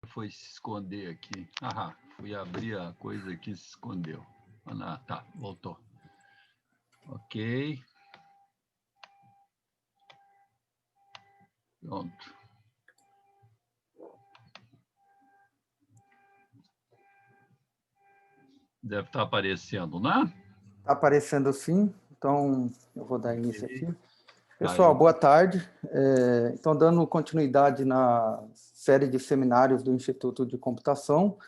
Foi se esconder aqui. Ah, fui abrir a coisa que se escondeu. Ah, tá, voltou. Ok. Pronto. Deve estar aparecendo, né? Está aparecendo sim, então eu vou dar início Ok. aqui. Tá, Pessoal, boa tarde. Então, dando continuidade na série de seminários do Instituto de Computação,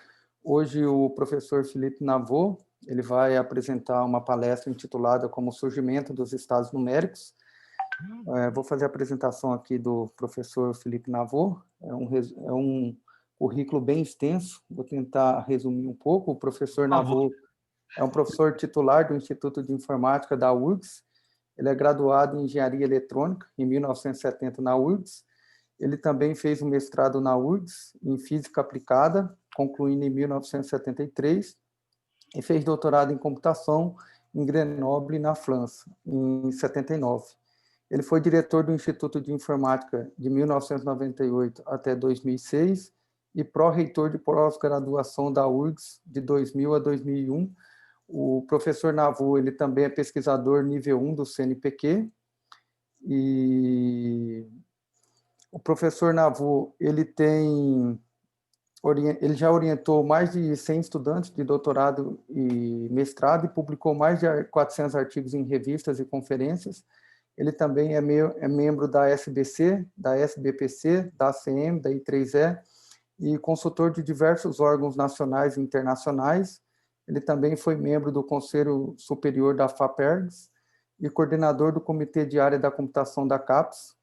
hoje o professor Felipe Navot, ele vai apresentar uma palestra intitulada como o Surgimento dos Estados Numéricos. Vou fazer a apresentação aqui do professor Felipe Navot. É um currículo bem extenso, vou tentar resumir um pouco. O professor por favor. Navot é um professor titular do Instituto de Informática da URGS. Ele é graduado em Engenharia Eletrônica em 1970 na URGS. Ele também fez um mestrado na URGS em Física Aplicada, concluindo em 1973, e fez doutorado em Computação em Grenoble, na França, em 79. Ele foi diretor do Instituto de Informática de 1998 até 2006 e pró-reitor de pós-graduação da URGS de 2000 a 2001. O professor Navot, ele também é pesquisador nível 1 do CNPq, e o professor Navot, ele já orientou mais de 100 estudantes de doutorado e mestrado e publicou mais de 400 artigos em revistas e conferências. Ele também é membro da SBC, da SBPC, da ACM, da I3E, e consultor de diversos órgãos nacionais e internacionais. Ele também foi membro do Conselho Superior da FAPERGS e coordenador do Comitê de Área da Computação da CAPES.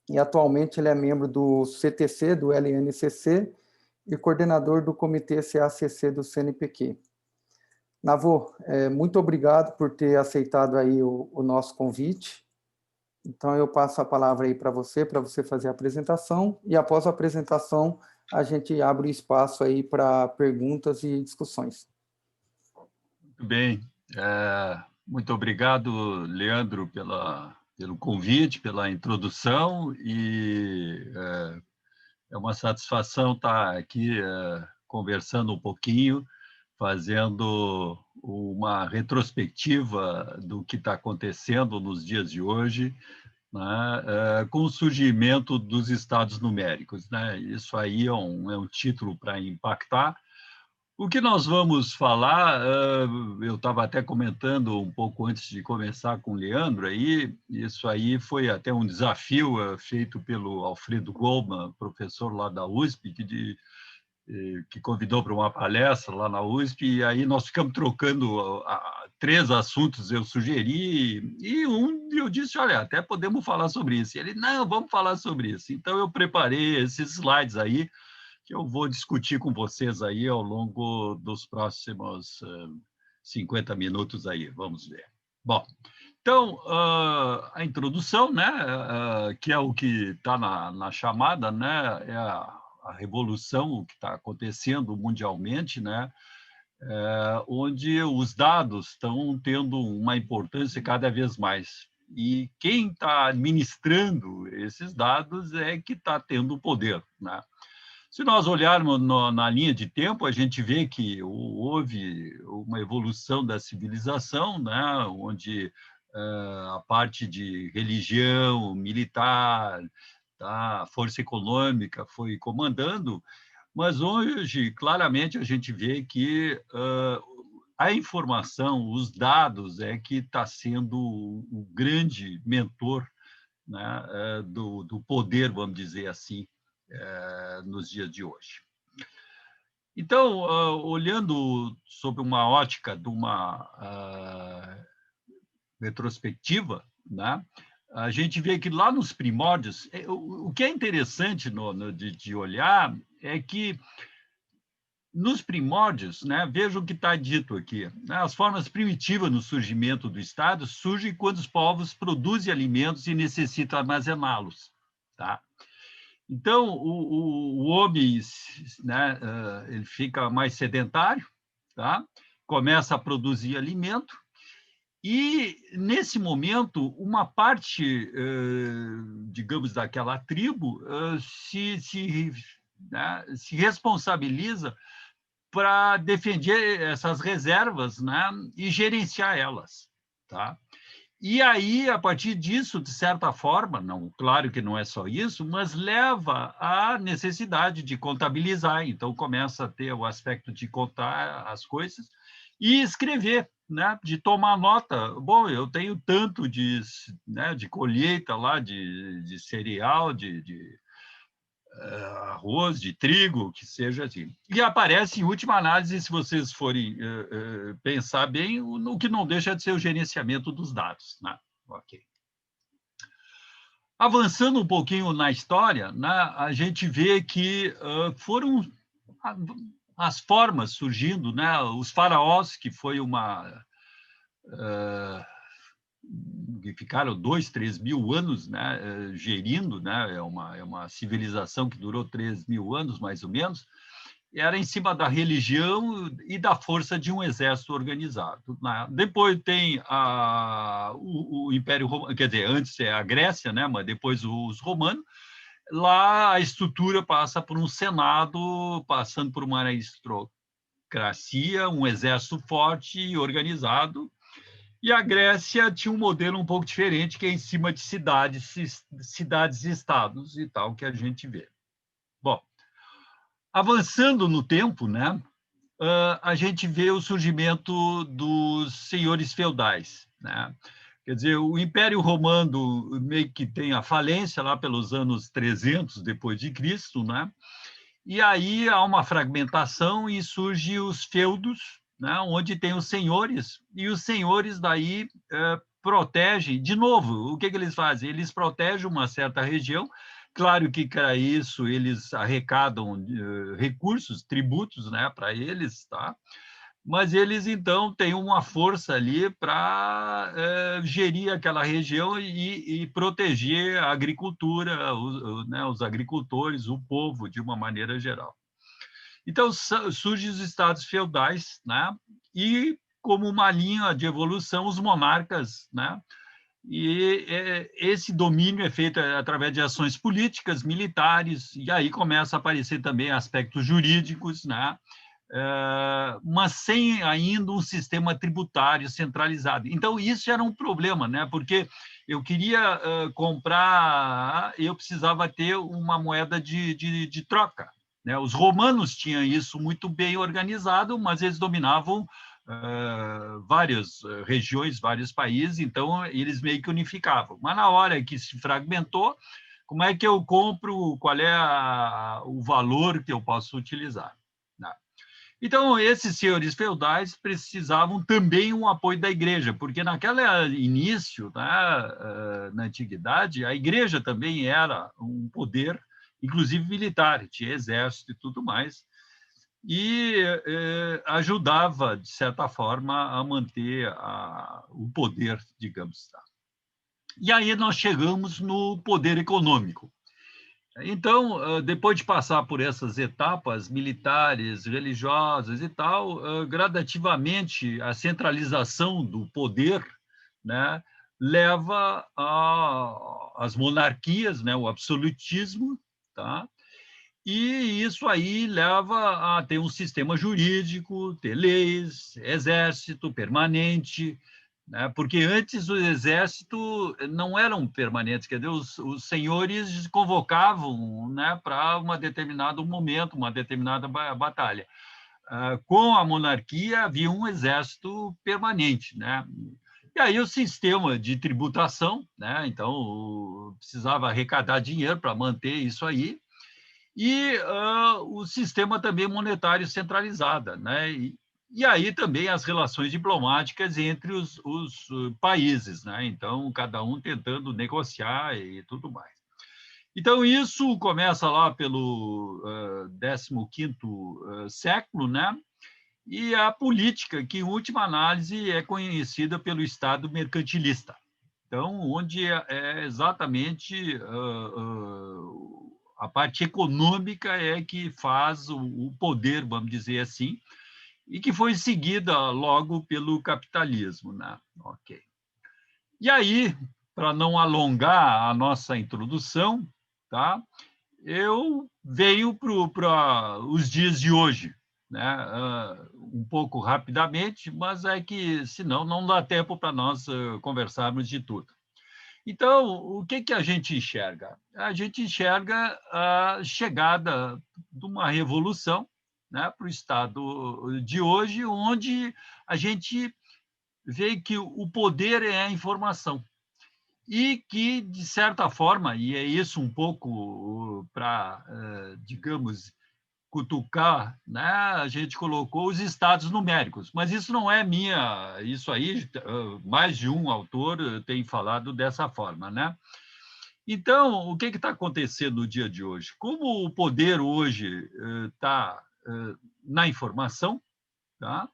E atualmente ele é membro do CTC, do LNCC, e coordenador do Comitê CACC do CNPq. Navot, muito obrigado por ter aceitado aí o nosso convite. Então, eu passo a palavra aí para você fazer a apresentação, e após a apresentação, a gente abre o espaço aí para perguntas e discussões. Muito bem. Muito obrigado, Leandro, pelo convite, pela introdução, e é uma satisfação estar aqui conversando um pouquinho, fazendo uma retrospectiva do que está acontecendo nos dias de hoje, né, com o surgimento dos estados numéricos, né? Isso aí é um título para impactar. O que nós vamos falar, eu estava até comentando um pouco antes de começar com o Leandro, aí, isso aí foi até um desafio feito pelo Alfredo Goldman, professor lá da USP, que convidou para uma palestra lá na USP, e aí nós ficamos trocando três assuntos, eu sugeri, e eu disse, olha, até podemos falar sobre isso. E ele, não, vamos falar sobre isso. Então, eu preparei esses slides aí, que eu vou discutir com vocês aí ao longo dos próximos 50 minutos aí, vamos ver. Bom, então, a introdução, né, que é o que está na chamada, né, é a revolução que está acontecendo mundialmente, né, onde os dados estão tendo uma importância cada vez mais. E quem está administrando esses dados é que está tendo o poder, né? Se nós olharmos na linha de tempo, a gente vê que houve uma evolução da civilização, né, onde a parte de religião, militar, tá, força econômica foi comandando, mas hoje, claramente, a gente vê que a informação, os dados, é que está sendo o grande mentor, né, do poder, vamos dizer assim, nos dias de hoje. Então, olhando sob uma ótica de uma retrospectiva, né, a gente vê que lá nos primórdios, o que é interessante de olhar é que nos primórdios, né, veja o que está dito aqui, né, as formas primitivas no surgimento do Estado surgem quando os povos produzem alimentos e necessitam armazená-los. Tá? Então, o homem, né, ele fica mais sedentário, tá? Começa a produzir alimento, e, nesse momento, uma parte, digamos, daquela tribo se né, se responsabiliza para defender essas reservas, né, e gerenciar elas, tá? E aí, a partir disso, de certa forma, não, claro que não é só isso, mas leva à necessidade de contabilizar. Então, começa a ter o aspecto de contar as coisas e escrever, né? De tomar nota. Bom, eu tenho tanto de, né, de colheita lá, de cereal, de arroz, de trigo, que seja assim. E aparece, em última análise, se vocês forem pensar bem, o que não deixa de ser o gerenciamento dos dados, né? Ok. Avançando um pouquinho na história, né, a gente vê que foram as formas surgindo, né? Os faraós, que foi uma... que ficaram 2, 3 mil anos, né, gerindo, né? É uma civilização que durou 3 mil anos, mais ou menos, era em cima da religião e da força de um exército organizado, né? Depois tem o Império Romano, quer dizer, antes é a Grécia, né? Mas depois os romanos. Lá a estrutura passa por um senado, passando por uma aristocracia, um exército forte e organizado. E a Grécia tinha um modelo um pouco diferente, que é em cima de cidades e estados e tal, que a gente vê. Bom, avançando no tempo, né, a gente vê o surgimento dos senhores feudais, né? Quer dizer, o Império Romano meio que tem a falência lá pelos anos 300 depois de Cristo, né? E aí há uma fragmentação e surge os feudos, né? Onde tem os senhores, e os senhores daí protegem, de novo, o que eles fazem? Eles protegem uma certa região. Claro que, para isso, eles arrecadam recursos, tributos, né, para eles, tá? Mas eles, então, têm uma força ali para gerir aquela região e proteger a agricultura, né, os agricultores, o povo, de uma maneira geral. Então, surgem os estados feudais, né? E, como uma linha de evolução, os monarcas, né? E esse domínio é feito através de ações políticas, militares, e aí começa a aparecer também aspectos jurídicos, né? Mas sem ainda um sistema tributário centralizado. Então, isso era um problema, né? Porque eu queria comprar, eu precisava ter uma moeda de troca, né? Os romanos tinham isso muito bem organizado, mas eles dominavam várias regiões, vários países, então eles meio que unificavam. Mas na hora que se fragmentou, como é que eu compro, qual é o valor que eu posso utilizar? Então, esses senhores feudais precisavam também um apoio da igreja, porque naquele início, né, na antiguidade, a igreja também era um poder, inclusive militar, tinha exército e tudo mais, e ajudava, de certa forma, a manter o poder, digamos. E aí nós chegamos no poder econômico. Então, depois de passar por essas etapas militares, religiosas e tal, gradativamente a centralização do poder, né, leva às monarquias, né, o absolutismo, tá? E isso aí leva a ter um sistema jurídico, ter leis, exército permanente, né? Porque antes o exército não eram permanentes, quer dizer, os senhores convocavam, né, para um determinado momento, uma determinada batalha. Com a monarquia havia um exército permanente, né? E aí o sistema de tributação, né? Então precisava arrecadar dinheiro para manter isso aí. E o sistema também monetário centralizado, né? E aí também as relações diplomáticas entre os países, né? Então, cada um tentando negociar e tudo mais. Então, isso começa lá pelo 15º século, né? E a política, que, em última análise, é conhecida pelo Estado mercantilista. Então, onde é exatamente a parte econômica é que faz o poder, vamos dizer assim, e que foi seguida logo pelo capitalismo, né? Ok. E aí, para não alongar a nossa introdução, tá? eu venho para os dias de hoje, né? Um pouco rapidamente, mas é que, senão, não dá tempo para nós conversarmos de tudo. Então, o que, que a gente enxerga? A gente enxerga a chegada de uma revolução, né, para o estado de hoje, onde a gente vê que o poder é a informação. E que, de certa forma, e é isso um pouco para, digamos, cutucar, né? A gente colocou os estados numéricos, mas isso não é minha, isso aí, mais de um autor tem falado dessa forma, né? Então, o que está acontecendo no dia de hoje? Como o poder hoje está na informação, tá?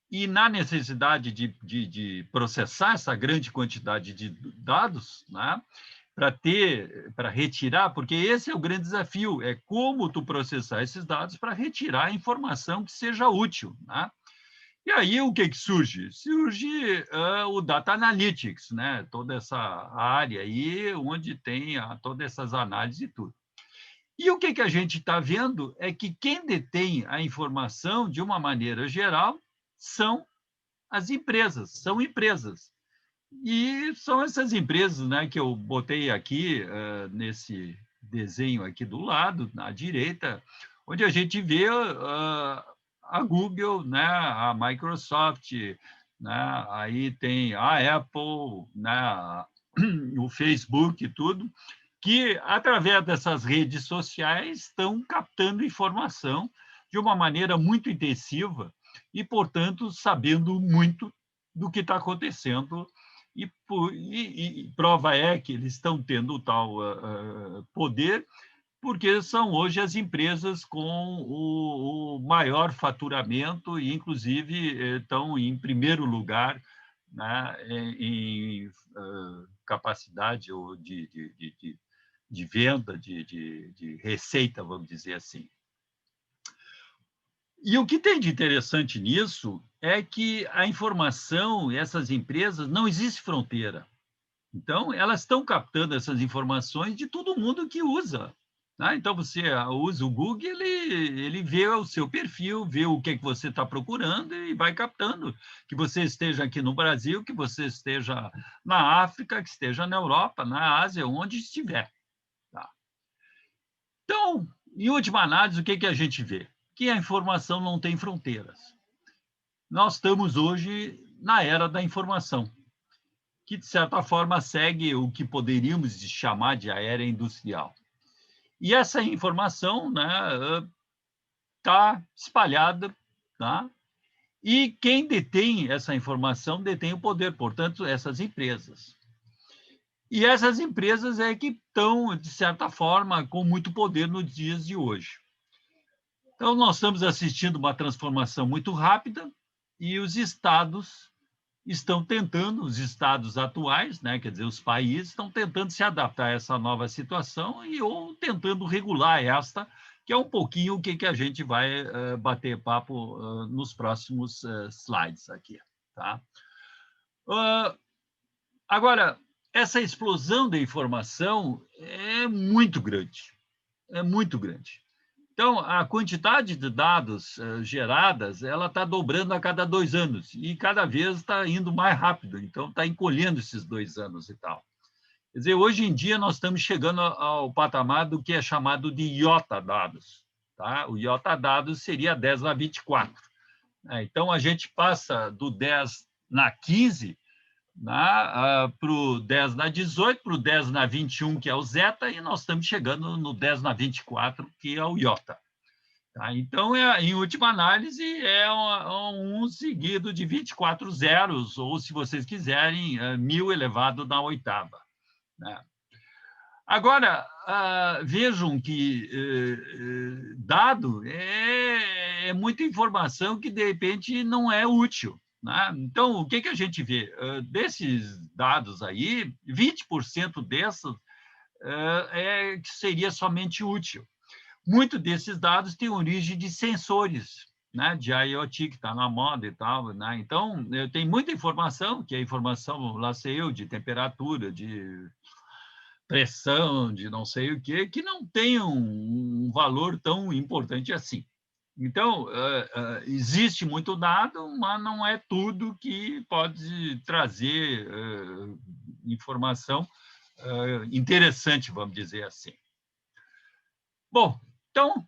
E na necessidade de processar essa grande quantidade de dados, né? Para retirar, porque esse é o grande desafio, é como tu processar esses dados para retirar a informação que seja útil, né? E aí o que surge? Surge o Data Analytics, né? Toda essa área aí, onde tem todas essas análises e tudo. E o que a gente está vendo é que quem detém a informação, de uma maneira geral, são as empresas, são empresas. E são essas empresas, né, que eu botei aqui nesse desenho aqui do lado, na direita, onde a gente vê a Google, né, a Microsoft, né, aí tem a Apple, né, o Facebook e tudo, que, através dessas redes sociais, estão captando informação de uma maneira muito intensiva e, portanto, sabendo muito do que está acontecendo. E prova é que eles estão tendo tal poder, porque são hoje as empresas com o maior faturamento e, inclusive, estão em primeiro lugar, né, em capacidade ou de venda, de receita, vamos dizer assim. E o que tem de interessante nisso é que a informação, essas empresas, não existe fronteira. Então, elas estão captando essas informações de todo mundo que usa. Né? Então, você usa o Google, ele vê o seu perfil, vê o que, é que você está procurando e vai captando. Que você esteja aqui no Brasil, que você esteja na África, que esteja na Europa, na Ásia, onde estiver. Tá? Então, em última análise, o que, que a gente vê? Que a informação não tem fronteiras. Nós estamos hoje na era da informação, que, de certa forma, segue o que poderíamos chamar de a era industrial. E essa informação, né, está espalhada, tá? E quem detém essa informação detém o poder, portanto, essas empresas. E essas empresas é que estão, de certa forma, com muito poder nos dias de hoje. Então, nós estamos assistindo uma transformação muito rápida e os estados estão tentando, os estados atuais, né, quer dizer, os países, estão tentando se adaptar a essa nova situação e ou tentando regular esta, que é um pouquinho o que a gente vai bater papo nos próximos slides aqui. Tá? Agora, essa explosão da informação é muito grande, é muito grande. Então, a quantidade de dados geradas, ela está dobrando a cada 2 anos, e cada vez está indo mais rápido, então está encolhendo esses 2 anos e tal. Quer dizer, hoje em dia nós estamos chegando ao patamar do que é chamado de iota dados. Tá? O iota dados seria 10 na 24. Né? Então, a gente passa do 10 na 15 para o 10 na 18, para o 10 na 21, que é o zeta, e nós estamos chegando no 10 na 24, que é o iota. Tá? Então, em última análise, é um seguido de 24 zeros, ou, se vocês quiserem, 1000 elevado na oitava. Né? Agora, vejam que dado é muita informação que, de repente, não é útil. Né? Então, o que a gente vê? Desses dados aí, 20% desses que seria somente útil. Muito desses dados têm origem de sensores, né, de IoT, que está na moda e tal. Né? Então, tem muita informação, que é informação, lá sei eu, de temperatura, de pressão, de não sei o quê, que não tenham um valor tão importante assim. Então, existe muito dado, mas não é tudo que pode trazer informação interessante, vamos dizer assim. Bom, então,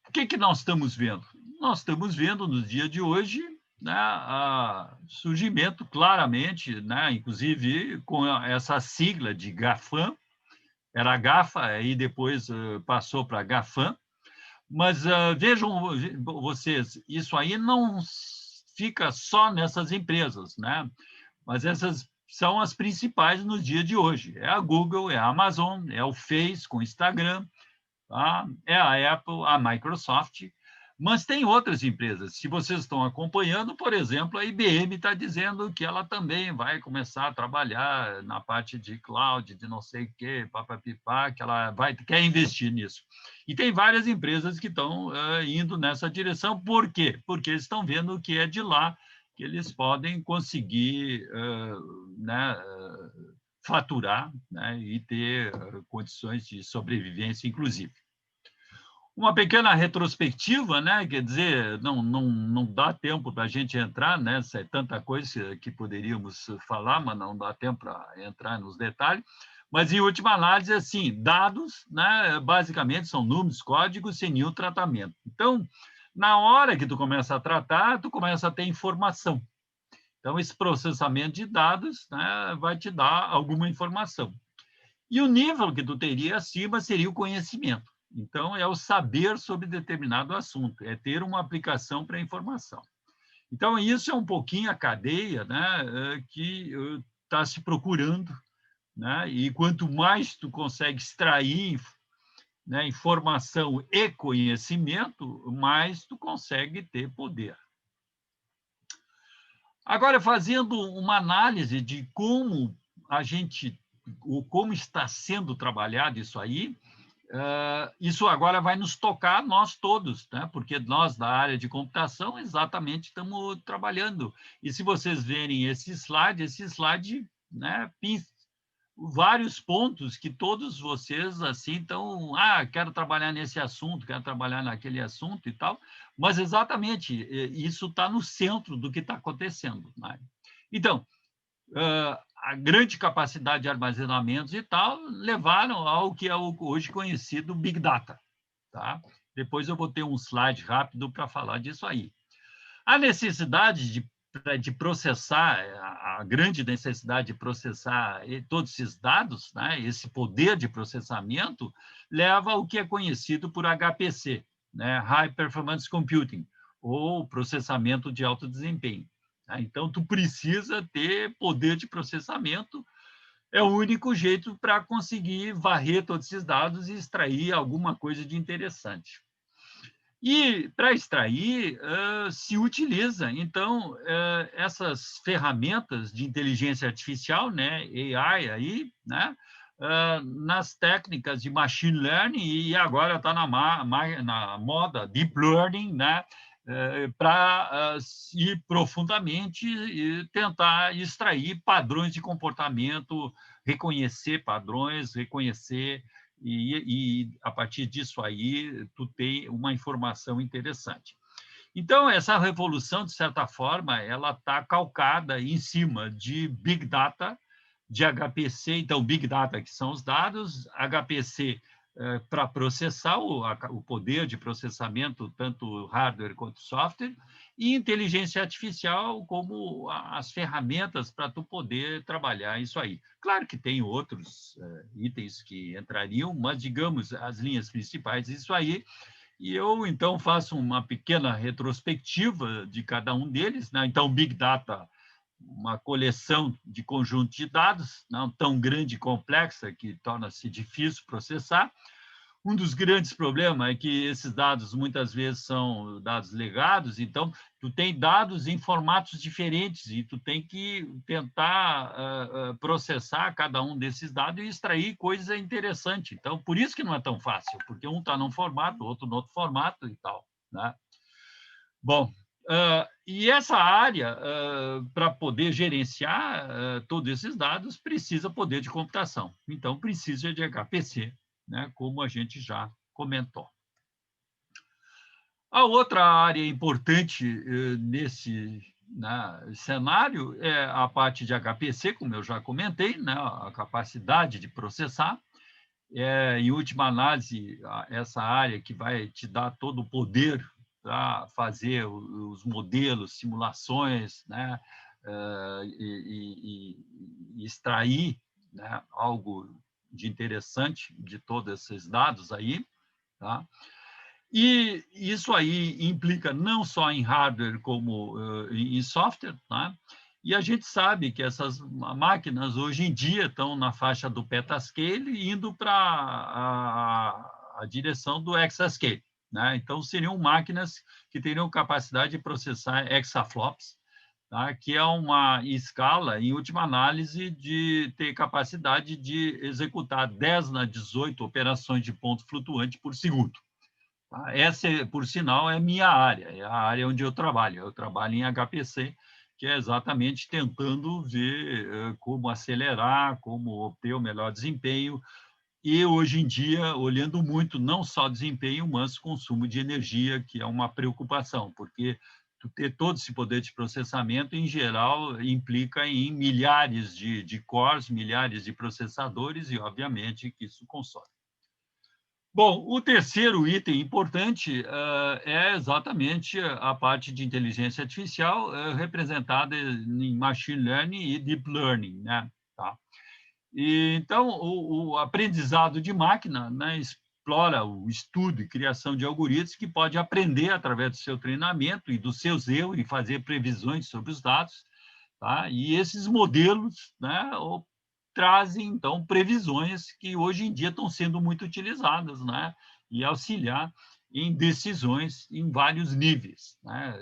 o que nós estamos vendo? Nós estamos vendo, no dia de hoje, né, surgimento claramente, né, inclusive com essa sigla de GAFAM, era GAFA, aí depois passou para GAFAM, mas vejam vocês, isso aí não fica só nessas empresas, né? Mas essas são as principais no dia de hoje. É a Google, é a Amazon, é o Face com o Instagram, tá? É a Apple, a Microsoft, mas tem outras empresas. Se vocês estão acompanhando, por exemplo, a IBM está dizendo que ela também vai começar a trabalhar na parte de cloud, de não sei o quê, papapipá, que ela quer investir nisso. E tem várias empresas que estão indo nessa direção. Por quê? Porque eles estão vendo que é de lá que eles podem conseguir né, faturar, né, e ter condições de sobrevivência, inclusive. Uma pequena retrospectiva, né? Quer dizer, não dá tempo para a gente entrar, né? É tanta coisa que poderíamos falar, mas não dá tempo para entrar nos detalhes. Mas, em última análise, assim, dados, né, basicamente, são números, códigos sem nenhum tratamento. Então, na hora que tu começa a tratar, tu começa a ter informação. Então, esse processamento de dados, né, vai te dar alguma informação. E o nível que tu teria acima seria o conhecimento. Então, é o saber sobre determinado assunto, é ter uma aplicação para a informação. Então, isso é um pouquinho a cadeia, né, que está se procurando, né, e quanto mais tu consegue extrair, né, informação e conhecimento, mais tu consegue ter poder. Agora, fazendo uma análise de como como está sendo trabalhado isso aí, isso agora vai nos tocar nós todos, né? Porque nós da área de computação exatamente estamos trabalhando. E se vocês verem esse slide, né, vários pontos que todos vocês assim estão, quero trabalhar nesse assunto, quero trabalhar naquele assunto e tal, mas exatamente isso está no centro do que está acontecendo, né? Então, a grande capacidade de armazenamentos e tal levaram ao que é hoje conhecido Big Data, tá? Depois eu vou ter um slide rápido para falar disso aí. A necessidade de processar, a grande necessidade de processar todos esses dados, né, esse poder de processamento, leva ao que é conhecido por HPC, né, High Performance Computing, ou processamento de alto desempenho. Então, tu precisa ter poder de processamento, é o único jeito para conseguir varrer todos esses dados e extrair alguma coisa de interessante. E, para extrair, se utiliza, então, essas ferramentas de inteligência artificial, né, AI, aí, né, nas técnicas de machine learning, e agora está na moda deep learning, né, para ir profundamente e tentar extrair padrões de comportamento, reconhecer padrões, reconhecer a partir disso aí, tu tem uma informação interessante. Então, essa revolução, de certa forma, ela está calcada em cima de Big Data, de HPC, então, Big Data, que são os dados, HPC para processar, o poder de processamento, tanto hardware quanto software, e inteligência artificial como as ferramentas para tu poder trabalhar isso aí. Claro que tem outros itens que entrariam, mas, digamos, as linhas principais disso aí, e eu, então, faço uma pequena retrospectiva de cada um deles, né? Então, Big Data, uma coleção de conjunto de dados, não tão grande e complexa, que torna-se difícil processar. Um dos grandes problemas é que esses dados, muitas vezes, são dados legados, então, tu tem dados em formatos diferentes e tu tem que tentar processar cada um desses dados e extrair coisa interessante. Então, por isso que não é tão fácil, porque um está num formato, outro no outro formato e tal, né? Bom, E essa área, para poder gerenciar todos esses dados, precisa poder de computação. Então, precisa de HPC, né, como a gente já comentou. A outra área importante nesse cenário é a parte de HPC, como eu já comentei, né, a capacidade de processar. Em última análise, essa área que vai te dar todo o poder para fazer os modelos, simulações, né, e extrair, né, algo de interessante de todos esses dados aí, tá? E isso aí implica não só em hardware como em software, tá? E a gente sabe que essas máquinas hoje em dia estão na faixa do petascale indo para a direção do exascale, né? Então seriam máquinas que teriam capacidade de processar exaflops, tá? Que é uma escala, em última análise, de ter capacidade de executar 10 na 18 operações de ponto flutuante por segundo. Essa, por sinal, é minha área, é a área onde eu trabalho. Eu trabalho em HPC, que é exatamente tentando ver como acelerar, como obter o melhor desempenho. E, hoje em dia, olhando muito, não só desempenho, mas consumo de energia, que é uma preocupação, porque tu ter todo esse poder de processamento, em geral, implica em milhares de cores, milhares de processadores, e, obviamente, que isso consome. Bom, o terceiro item importante é exatamente a parte de inteligência artificial representada em machine learning e deep learning, né? Tá? E, então, o aprendizado de máquina, né, explora o estudo e criação de algoritmos que pode aprender através do seu treinamento e dos seus erros e fazer previsões sobre os dados, tá? E esses modelos, né, trazem, então, previsões que hoje em dia estão sendo muito utilizadas, né? E auxiliar em decisões em vários níveis, né?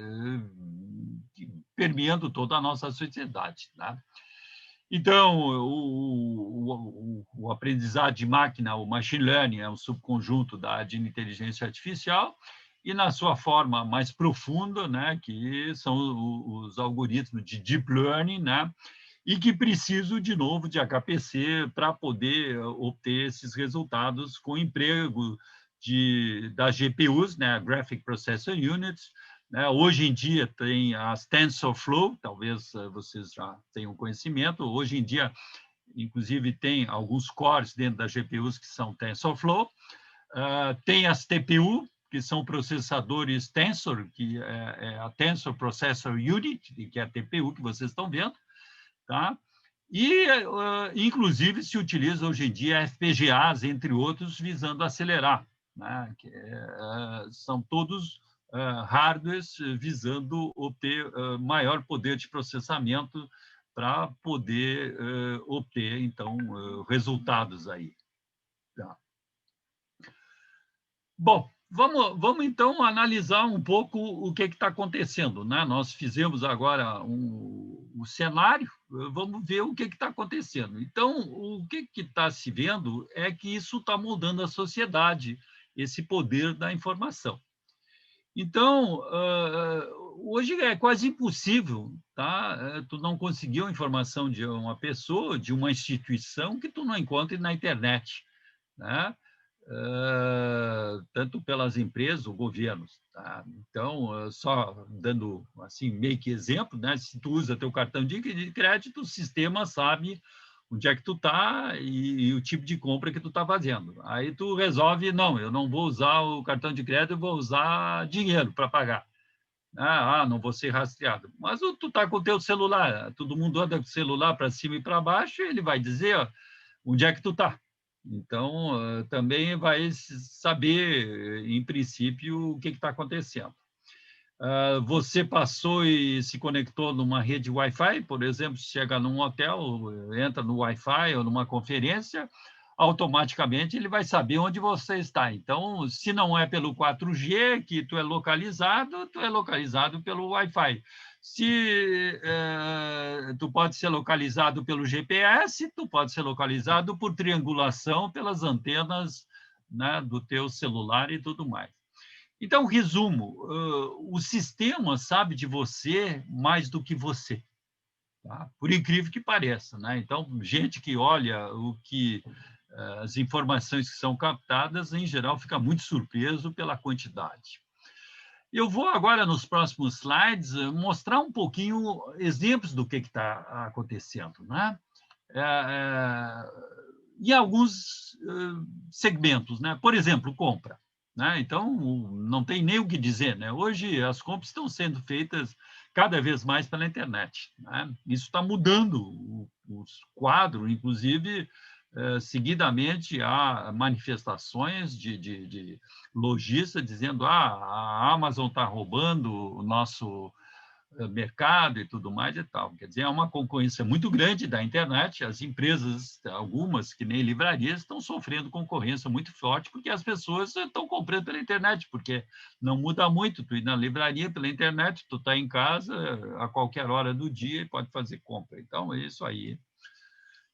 Permeando toda a nossa sociedade, né? Então, o aprendizado de máquina, o machine learning, é um subconjunto de inteligência artificial, e na sua forma mais profunda, né, que são os algoritmos de deep learning, né, e que precisam, de novo, de HPC para poder obter esses resultados com emprego das GPUs, né, Graphic Processor Units, né? Hoje em dia tem as TensorFlow, talvez vocês já tenham conhecimento. Hoje em dia, inclusive, tem alguns cores dentro das GPUs que são TensorFlow. Tem as TPU, que são processadores Tensor, que é a Tensor Processor Unit, que é a TPU que vocês estão vendo, tá? E, inclusive, se utiliza hoje em dia FPGAs, entre outros, visando acelerar, né? Que são todos hardwares visando obter maior poder de processamento para poder obter, então, resultados aí. Tá. Bom, vamos então analisar um pouco o que está acontecendo, né? Nós fizemos agora o cenário, vamos ver o que está acontecendo. Então, o que está se vendo é que isso está mudando a sociedade, esse poder da informação. Então, hoje é quase impossível, tá? Tu não conseguir a informação de uma pessoa, de uma instituição que tu não encontre na internet, né? Tanto pelas empresas ou governos, tá? Então, só dando assim meio que exemplo, né? Se tu usa teu cartão de crédito, o sistema sabe onde é que tu está e o tipo de compra que tu está fazendo. Aí tu resolve, não, eu não vou usar o cartão de crédito, eu vou usar dinheiro para pagar. Não vou ser rastreado. Mas tu está com o teu celular, todo mundo anda com o celular para cima e para baixo, ele vai dizer, ó, onde é que tu está. Então, também vai saber, em princípio, o que está acontecendo. Você passou e se conectou numa rede Wi-Fi, por exemplo, chega num hotel, entra no Wi-Fi ou numa conferência, automaticamente ele vai saber onde você está. Então, se não é pelo 4G que tu é localizado pelo Wi-Fi. Se tu pode ser localizado pelo GPS, tu pode ser localizado por triangulação pelas antenas, né, do teu celular e tudo mais. Então, resumo, o sistema sabe de você mais do que você, tá? Por incrível que pareça, né? Então, gente que olha as informações que são captadas, em geral, fica muito surpreso pela quantidade. Eu vou agora, nos próximos slides, mostrar um pouquinho exemplos do que está acontecendo, né? Em alguns segmentos, né? Por exemplo, compra, né? Então, não tem nem o que dizer, né? Hoje, as compras estão sendo feitas cada vez mais pela internet, né? Isso está mudando o quadro, inclusive, seguidamente há manifestações de lojistas dizendo a Amazon está roubando o nosso mercado e tudo mais e tal. Quer dizer, é uma concorrência muito grande da internet. As empresas, algumas que nem livrarias, estão sofrendo concorrência muito forte porque as pessoas estão comprando pela internet, porque não muda muito. Tu ir na livraria pela internet, tu está em casa a qualquer hora do dia e pode fazer compra. Então, é isso aí.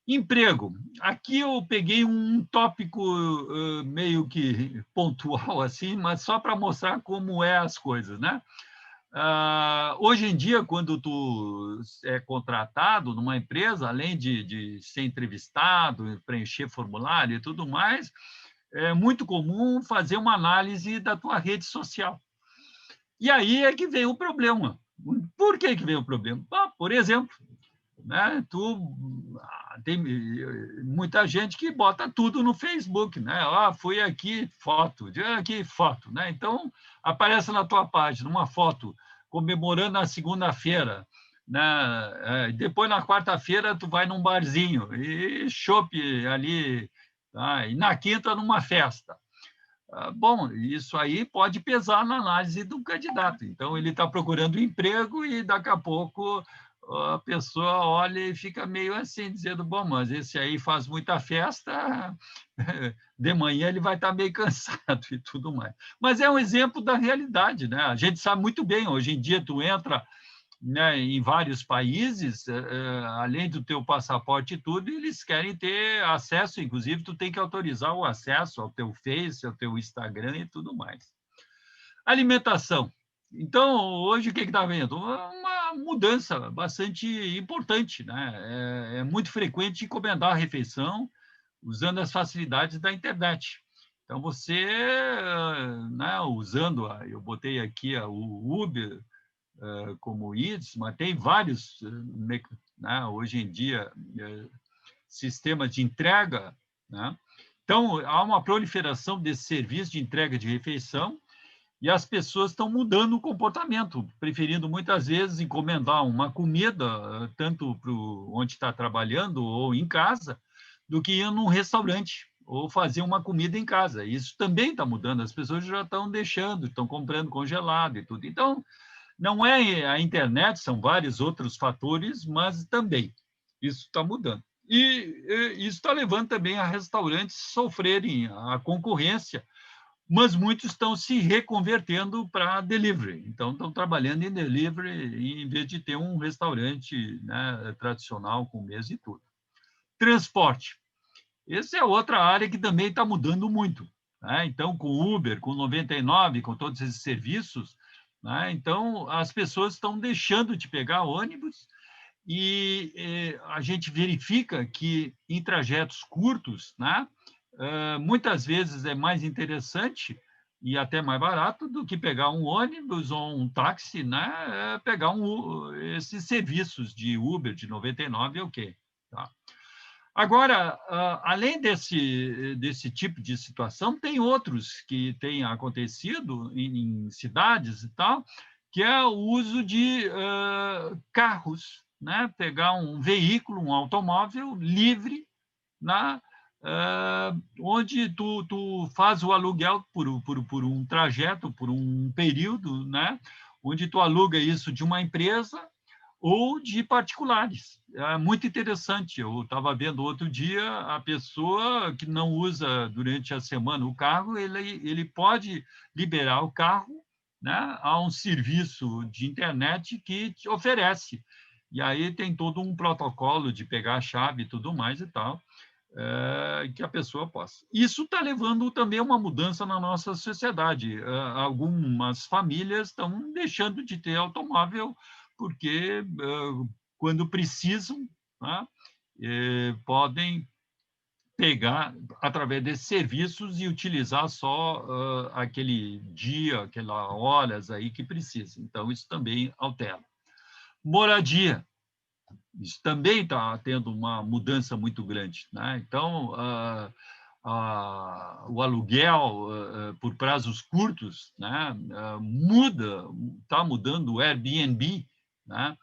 Emprego. Aqui eu peguei um tópico meio que pontual, assim, mas só para mostrar como é as coisas, né? Hoje em dia, quando tu é contratado numa empresa, além de ser entrevistado, preencher formulário e tudo mais, é muito comum fazer uma análise da tua rede social. E aí é que vem o problema. Por que vem o problema? Por exemplo, né, tem muita gente que bota tudo no Facebook, né? Fui aqui, foto, aqui, foto, né? Então, aparece na tua página uma foto comemorando a segunda-feira, né? Depois, na quarta-feira, tu vai num barzinho e chopp ali, tá? E na quinta, numa festa. Bom, isso aí pode pesar na análise do candidato. Então, ele está procurando emprego e, daqui a pouco, a pessoa olha e fica meio assim, dizendo, bom, mas esse aí faz muita festa, de manhã ele vai estar meio cansado e tudo mais. Mas é um exemplo da realidade, né? A gente sabe muito bem, hoje em dia tu entra, né, em vários países, além do teu passaporte e tudo, eles querem ter acesso, inclusive tu tem que autorizar o acesso ao teu Face, ao teu Instagram e tudo mais. Alimentação. Então, hoje, o que está vendo? Uma mudança bastante importante, né? É muito frequente encomendar a refeição usando as facilidades da internet. Então, você, né, usando, eu botei aqui o Uber como Eats, mas tem vários, né, hoje em dia, sistemas de entrega, né? Então, há uma proliferação desse serviço de entrega de refeição, e as pessoas estão mudando o comportamento, preferindo muitas vezes encomendar uma comida, tanto para onde está trabalhando ou em casa, do que ir num restaurante ou fazer uma comida em casa. Isso também está mudando, as pessoas já estão deixando, estão comprando congelado e tudo. Então, não é a internet, são vários outros fatores, mas também isso está mudando. E isso está levando também a restaurantes sofrerem a concorrência, mas muitos estão se reconvertendo para delivery. Então, estão trabalhando em delivery em vez de ter um restaurante, né, tradicional com mesa e tudo. Transporte. Essa é outra área que também está mudando muito, né? Então, com Uber, com 99, com todos esses serviços, né? Então, as pessoas estão deixando de pegar ônibus e a gente verifica que em trajetos curtos, né, muitas vezes é mais interessante e até mais barato do que pegar um ônibus ou um táxi, né, pegar esses serviços de Uber, de 99, é o quê? Tá? Agora, além desse tipo de situação, tem outros que têm acontecido em cidades e tal, que é o uso de carros, né? Pegar um veículo, um automóvel livre, né? Onde tu faz o aluguel por um trajeto, por um período, né? Onde tu aluga isso de uma empresa ou de particulares. É muito interessante. Eu estava vendo outro dia, a pessoa que não usa durante a semana o carro, ele pode liberar o carro, né, a um serviço de internet que te oferece. E aí tem todo um protocolo de pegar a chave e tudo mais e tal. que a pessoa possa. Isso está levando também a uma mudança na nossa sociedade. Algumas famílias estão deixando de ter automóvel porque, quando precisam, né, podem pegar através desses serviços e utilizar só aquele dia, aquelas horas aí que precisa. Então, isso também altera. Moradia. Isso também está tendo uma mudança muito grande, né? Então, o aluguel por prazos curtos, né, está mudando o Airbnb, né?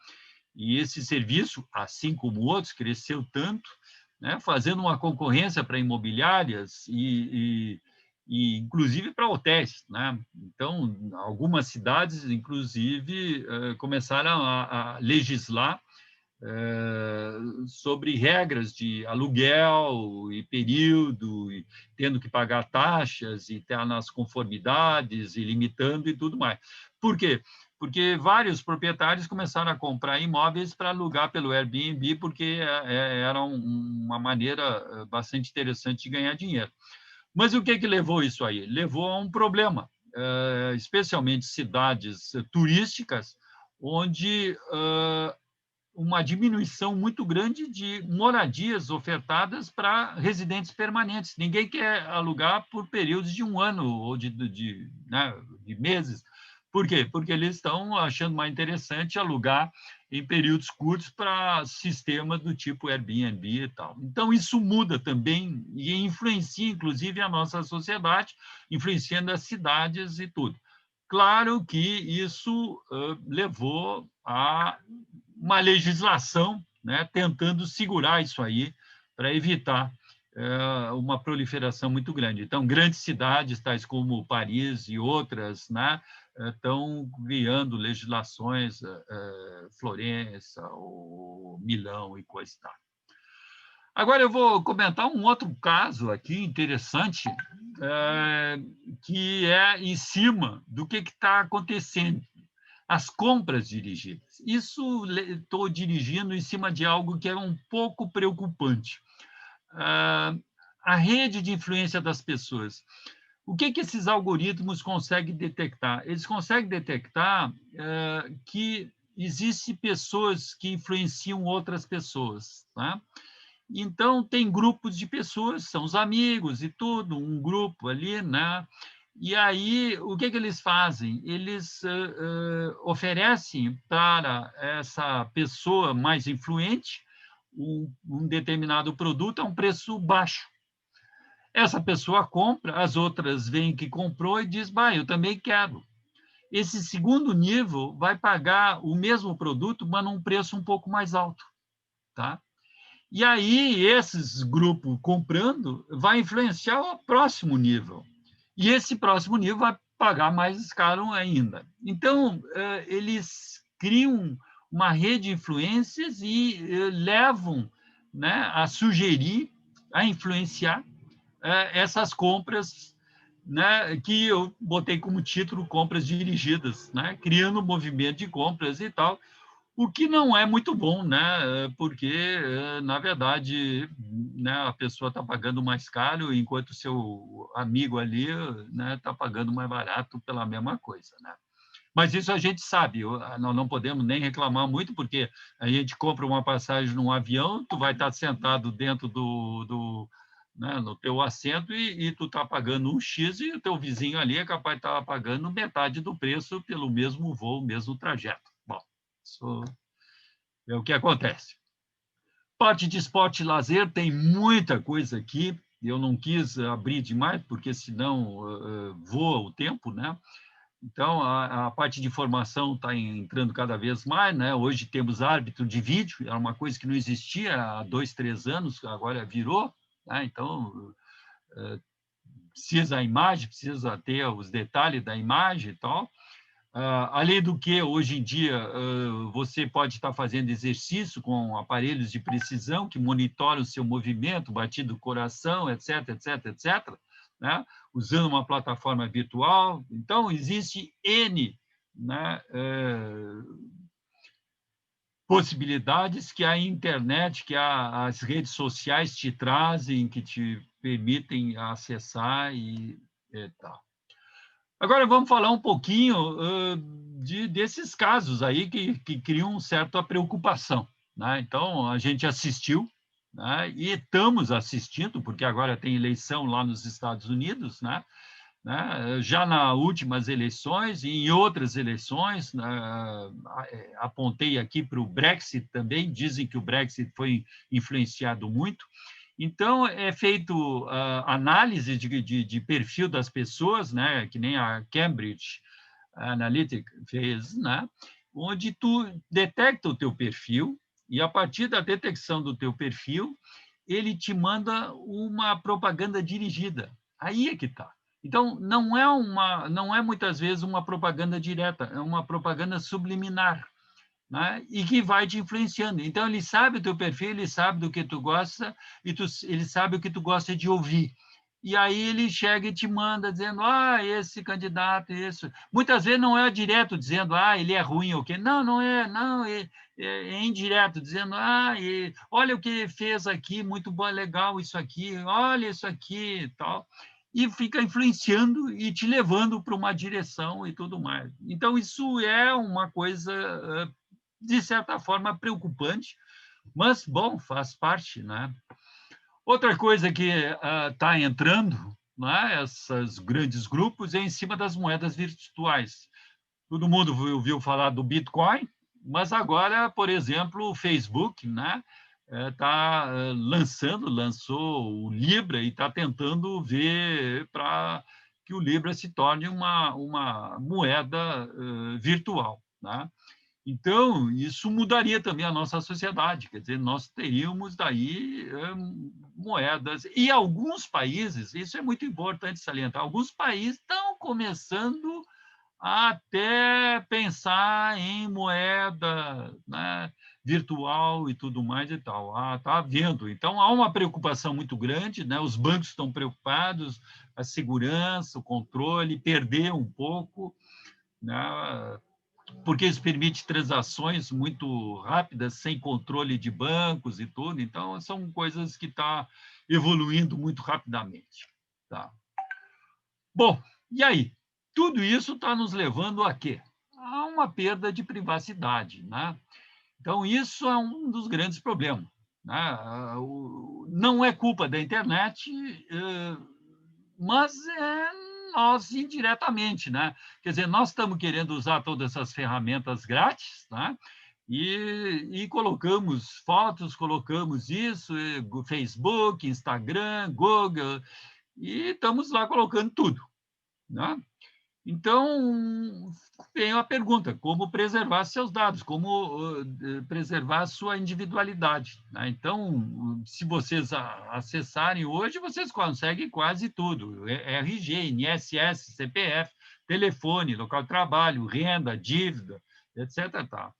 E esse serviço, assim como outros, cresceu tanto, né, fazendo uma concorrência para imobiliárias e inclusive para hotéis, né? Então, algumas cidades, inclusive, começaram a legislar sobre regras de aluguel e período, e tendo que pagar taxas e estar nas conformidades e limitando e tudo mais. Por quê? Porque vários proprietários começaram a comprar imóveis para alugar pelo Airbnb, porque era uma maneira bastante interessante de ganhar dinheiro. Mas o que levou isso aí? Levou a um problema, especialmente cidades turísticas, onde uma diminuição muito grande de moradias ofertadas para residentes permanentes. Ninguém quer alugar por períodos de um ano ou né, de meses. Por quê? Porque eles estão achando mais interessante alugar em períodos curtos para sistemas do tipo Airbnb e tal. Então, isso muda também e influencia, inclusive, a nossa sociedade, influenciando as cidades e tudo. Claro que isso levou a uma legislação, né, tentando segurar isso aí para evitar uma proliferação muito grande. Então, grandes cidades, tais como Paris e outras, né, estão criando legislações, Florença, ou Milão e coisa e tal. Agora eu vou comentar um outro caso aqui interessante, que é em cima do que está acontecendo. As compras dirigidas. Isso estou dirigindo em cima de algo que é um pouco preocupante. A rede de influência das pessoas. O que esses algoritmos conseguem detectar? Eles conseguem detectar que existem pessoas que influenciam outras pessoas. Tá? Então, tem grupos de pessoas, são os amigos e tudo, um grupo ali, né? E aí, o que eles fazem? Eles oferecem para essa pessoa mais influente um determinado produto a um preço baixo. Essa pessoa compra, as outras veem que comprou e diz, bah, eu também quero. Esse segundo nível vai pagar o mesmo produto, mas num preço um pouco mais alto, tá? E aí, esses grupos comprando vai influenciar o próximo nível. E esse próximo nível vai pagar mais caro ainda. Então, eles criam uma rede de influências e levam, né, a sugerir, a influenciar essas compras, né, que eu botei como título compras dirigidas, né, criando um movimento de compras e tal, o que não é muito bom, né? Porque, na verdade, né, a pessoa está pagando mais caro, enquanto o seu amigo ali, né, está pagando mais barato pela mesma coisa, né? Mas isso a gente sabe, nós não podemos nem reclamar muito, porque a gente compra uma passagem num avião, tu vai estar sentado dentro né, no teu assento e tu está pagando um X e o teu vizinho ali é capaz de estar pagando metade do preço pelo mesmo voo, mesmo trajeto. Bom, isso é o que acontece. Parte de esporte e lazer, tem muita coisa aqui. Eu não quis abrir demais, porque senão voa o tempo, né? Então, a parte de formação está entrando cada vez mais, né? Hoje temos árbitro de vídeo, era uma coisa que não existia há 2, 3 anos, agora virou, né? Então, precisa a imagem, precisa ter os detalhes da imagem e tal. Além do que, hoje em dia, você pode estar fazendo exercício com aparelhos de precisão que monitoram o seu movimento, batido do coração, etc., etc., etc., né? Usando uma plataforma virtual. Então, existe N, né, possibilidades que a internet, que as redes sociais te trazem, que te permitem acessar e tal. Agora vamos falar um pouquinho desses casos aí que criam certa preocupação, né? Então, a gente assistiu, né? E estamos assistindo, porque agora tem eleição lá nos Estados Unidos, né? Já nas últimas eleições e em outras eleições, né? Apontei aqui para o Brexit também, dizem que o Brexit foi influenciado muito. Então, é feito análise de perfil das pessoas, né? Que nem a Cambridge Analytica fez, né? Onde tu detecta o teu perfil e, a partir da detecção do teu perfil, ele te manda uma propaganda dirigida. Aí é que está. Então, não é muitas vezes uma propaganda direta, é uma propaganda subliminar, né? E que vai te influenciando. Então, ele sabe o teu perfil, ele sabe do que tu gosta, ele sabe o que tu gosta de ouvir. E aí ele chega e te manda dizendo, esse candidato, isso. Muitas vezes não é direto dizendo, ele é ruim ou quê. Não, não é, não, é indireto, dizendo, olha o que fez aqui, muito bom, legal isso aqui, olha isso aqui, tal. E fica influenciando e te levando para uma direção e tudo mais. Então, isso é uma coisa de certa forma, preocupante, mas, bom, faz parte, né? Outra coisa que está entrando, né, esses grandes grupos, é em cima das moedas virtuais. Todo mundo ouviu falar do Bitcoin, mas agora, por exemplo, o Facebook, né, lançou o Libra e está tentando ver para que o Libra se torne uma moeda virtual, né? Então, isso mudaria também a nossa sociedade, quer dizer, nós teríamos daí moedas. E alguns países, isso é muito importante salientar, alguns países estão começando a até pensar em moeda, né, virtual e tudo mais e tal. Está havendo. Então, há uma preocupação muito grande, né? Os bancos estão preocupados, a segurança, o controle, perder um pouco, né? Porque isso permite transações muito rápidas, sem controle de bancos e tudo. Então, são coisas que estão evoluindo muito rapidamente. Tá? Bom, e aí? Tudo isso está nos levando a quê? A uma perda de privacidade, né? Então, isso é um dos grandes problemas, né? Não é culpa da internet, mas é nós indiretamente, né? Quer dizer, nós estamos querendo usar todas essas ferramentas grátis, né? E colocamos fotos, colocamos isso, Facebook, Instagram, Google, e estamos lá colocando tudo, né? Então, vem a pergunta, como preservar seus dados, como preservar a sua individualidade, né? Então, se vocês acessarem hoje, vocês conseguem quase tudo, RG, INSS, CPF, telefone, local de trabalho, renda, dívida, etc. Tá.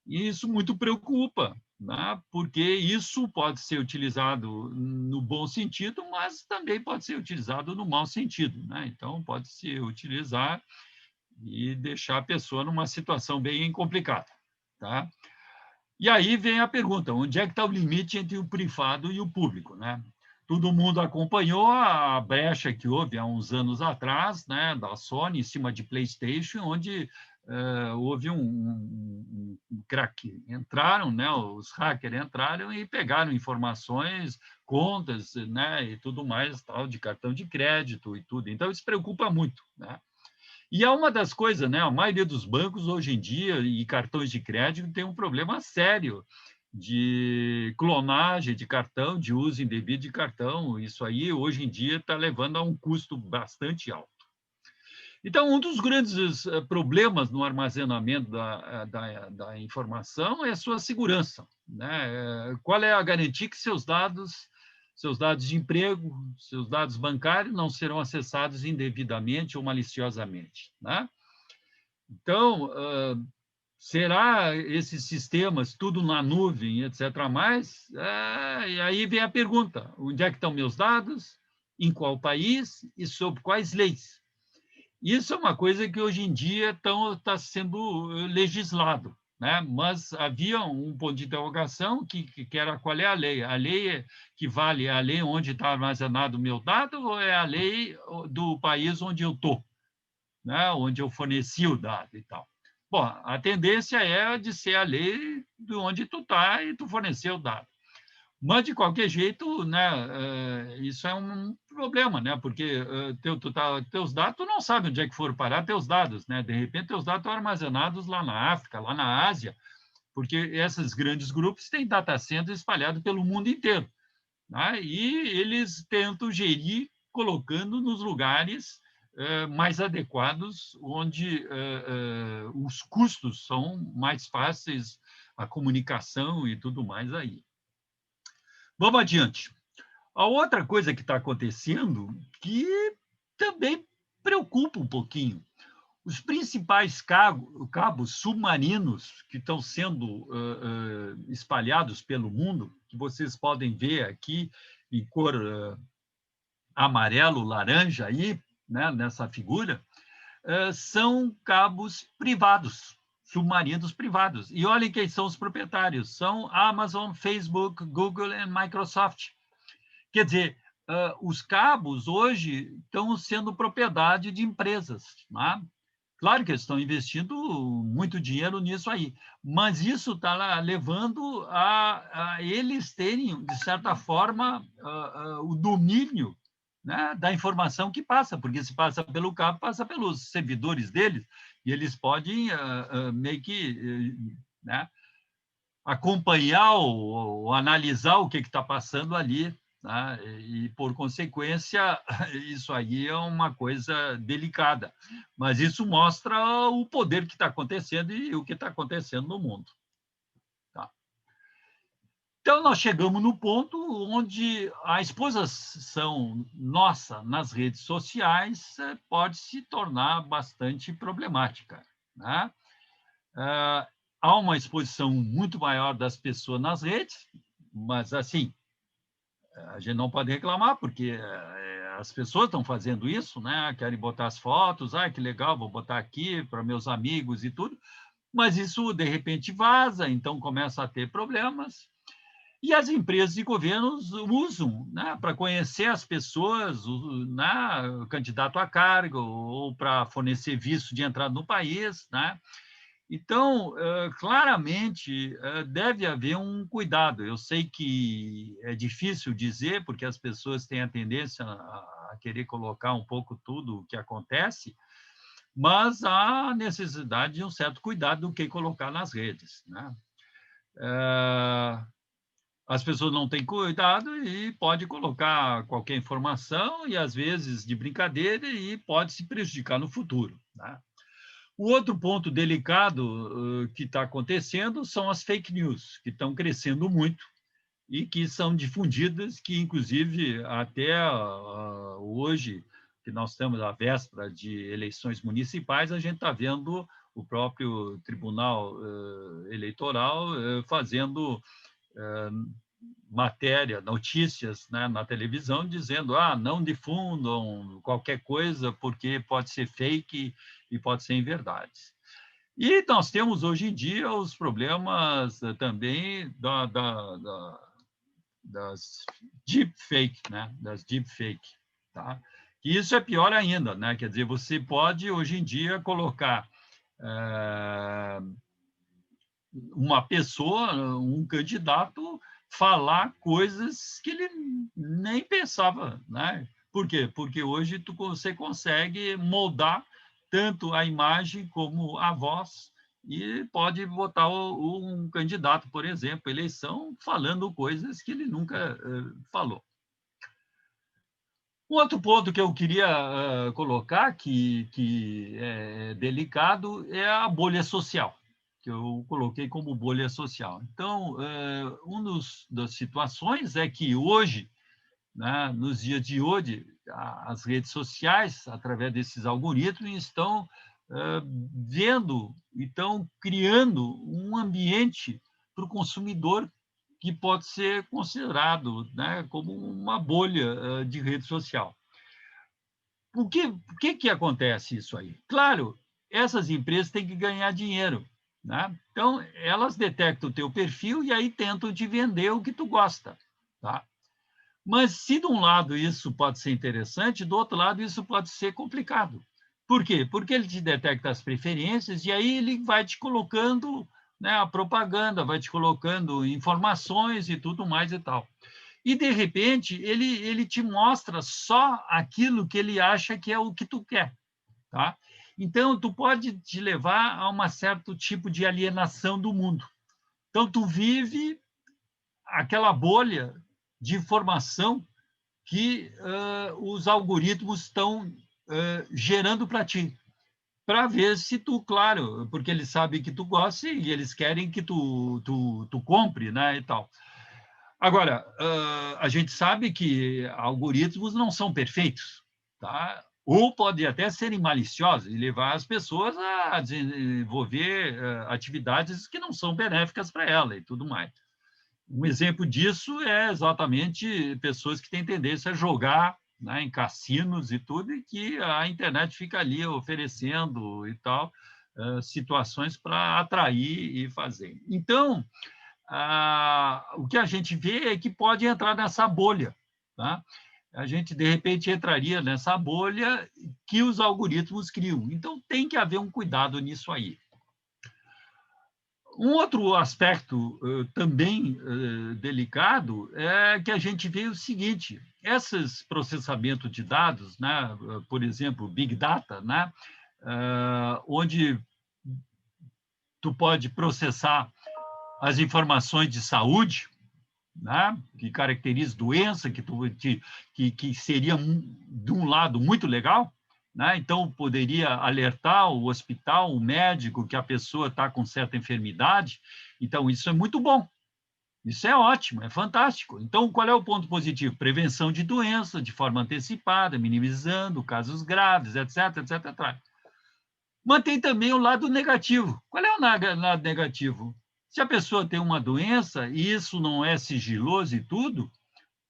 E isso muito preocupa, né? Porque isso pode ser utilizado no bom sentido, mas também pode ser utilizado no mau sentido, né? Então, pode se utilizar e deixar a pessoa numa situação bem complicada, tá? E aí vem a pergunta, onde é que está o limite entre o privado e o público, né? Todo mundo acompanhou a brecha que houve há uns anos atrás, né, da Sony em cima de PlayStation, onde houve um crack. Entraram, né, os hackers entraram e pegaram informações, contas, né, e tudo mais, tal, de cartão de crédito e tudo. Então, isso preocupa muito, né? E é uma das coisas, né? A maioria dos bancos hoje em dia e cartões de crédito tem um problema sério de clonagem de cartão, de uso indevido de cartão. Isso aí, hoje em dia, está levando a um custo bastante alto. Então, um dos grandes problemas no armazenamento da informação é a sua segurança, né? Qual é a garantia que seus dados de emprego, seus dados bancários não serão acessados indevidamente ou maliciosamente, né? Então, será esses sistemas tudo na nuvem, etc. Mais? E aí vem a pergunta: onde é que estão meus dados? Em qual país e sob quais leis? Isso é uma coisa que hoje em dia está sendo legislado, né? Mas havia um ponto de interrogação que era qual é a lei? A lei que vale é a lei onde está armazenado o meu dado ou é a lei do país onde eu estou, né? Onde eu forneci o dado e tal. Bom, a tendência é de ser a lei de onde tu está e tu forneceu o dado. Mas, de qualquer jeito, né, isso é um problema, né? Porque teus dados, tu não sabe onde é que foram parar teus dados, né? De repente, teus dados estão armazenados lá na África, lá na Ásia, porque esses grandes grupos têm data centers espalhados pelo mundo inteiro, né? E eles tentam gerir colocando nos lugares mais adequados, onde os custos são mais fáceis, a comunicação e tudo mais aí. Vamos adiante. A outra coisa que está acontecendo, que também preocupa um pouquinho, os principais cabos submarinos que estão sendo espalhados pelo mundo, que vocês podem ver aqui em cor amarelo, laranja aí, né, nessa figura, são cabos privados, submarinos privados. E olhem quem são os proprietários, são Amazon, Facebook, Google e Microsoft. Quer dizer, os cabos hoje estão sendo propriedade de empresas, né? Claro que eles estão investindo muito dinheiro nisso aí, mas isso está levando a eles terem, de certa forma, o domínio, né, da informação que passa, porque se passa pelo cabo, passa pelos servidores deles, e eles podem meio que né, acompanhar ou analisar o que está passando ali, né? E, por consequência, isso aí é uma coisa delicada. Mas isso mostra o poder que está acontecendo e o que está acontecendo no mundo. Tá? Então, nós chegamos no ponto onde a exposição nossa nas redes sociais pode se tornar bastante problemática, né? Há uma exposição muito maior das pessoas nas redes, mas, assim, a gente não pode reclamar, porque as pessoas estão fazendo isso, né? Querem botar as fotos, que legal, vou botar aqui para meus amigos e tudo, mas isso, de repente, vaza, então começa a ter problemas. E as empresas e governos usam, né, para conhecer as pessoas, né, o candidato a cargo, ou para fornecer visto de entrada no país, né? Então, claramente, deve haver um cuidado. Eu sei que é difícil dizer, porque as pessoas têm a tendência a querer colocar um pouco tudo o que acontece, mas há necessidade de um certo cuidado do que colocar nas redes, né? As pessoas não têm cuidado e pode colocar qualquer informação, e às vezes de brincadeira, e pode se prejudicar no futuro, né? O outro ponto delicado que está acontecendo são as fake news, que estão crescendo muito e que são difundidas, que, inclusive, até hoje, que nós estamos à véspera de eleições municipais, a gente está vendo o próprio Tribunal Eleitoral fazendo matéria, notícias, né, na televisão, dizendo não difundam qualquer coisa porque pode ser fake e pode ser inverdade. E nós temos, hoje em dia, os problemas também das deepfake, né? Das deepfake, tá? E isso é pior ainda, né? Quer dizer, você pode, hoje em dia, colocar uma pessoa, um candidato, falar coisas que ele nem pensava, né? Por quê? Porque hoje você consegue moldar tanto a imagem como a voz e pode botar um candidato, por exemplo, eleição, falando coisas que ele nunca falou. Um outro ponto que eu queria colocar, que é delicado, é a bolha social, que eu coloquei como bolha social. Então, uma das situações é que hoje, né, nos dias de hoje, as redes sociais, através desses algoritmos, estão vendo, estão criando um ambiente para o consumidor que pode ser considerado, né, como uma bolha de rede social. Por que acontece isso aí? Claro, essas empresas têm que ganhar dinheiro, né? Então, elas detectam o teu perfil e aí tentam te vender o que tu gosta, tá? Mas se de um lado isso pode ser interessante, do outro lado isso pode ser complicado. Por quê? Porque ele te detecta as preferências e aí ele vai te colocando, né, a propaganda, vai te colocando informações e tudo mais e tal. E, de repente, ele te mostra só aquilo que ele acha que é o que tu quer, tá? Então, tu pode te levar a um certo tipo de alienação do mundo. Então, tu vive aquela bolha de informação que os algoritmos estão gerando para ti, para ver se tu, claro, porque eles sabem que tu gosta e eles querem que tu compre, né, e tal. Agora, a gente sabe que algoritmos não são perfeitos, tá? Ou podem até serem maliciosos e levar as pessoas a desenvolver atividades que não são benéficas para ela e tudo mais. Um exemplo disso é exatamente pessoas que têm tendência a jogar, né, em cassinos e tudo, e que a internet fica ali oferecendo e tal, situações para atrair e fazer. Então, o que a gente vê é que pode entrar nessa bolha, tá? A gente, de repente, entraria nessa bolha que os algoritmos criam. Então, tem que haver um cuidado nisso aí. Um outro aspecto também delicado é que a gente vê o seguinte: esses processamentos de dados, né, por exemplo, Big Data, né, onde tu pode processar as informações de saúde, né, que caracteriza doença, que seria, de um lado, muito legal, né? Então, poderia alertar o hospital, o médico, que a pessoa está com certa enfermidade. Então, isso é muito bom. Isso é ótimo, é fantástico. Então, qual é o ponto positivo? Prevenção de doença de forma antecipada, minimizando casos graves, etc, etc, etc. Mantém também o lado negativo. Qual é o lado negativo? Se a pessoa tem uma doença e isso não é sigiloso e tudo, o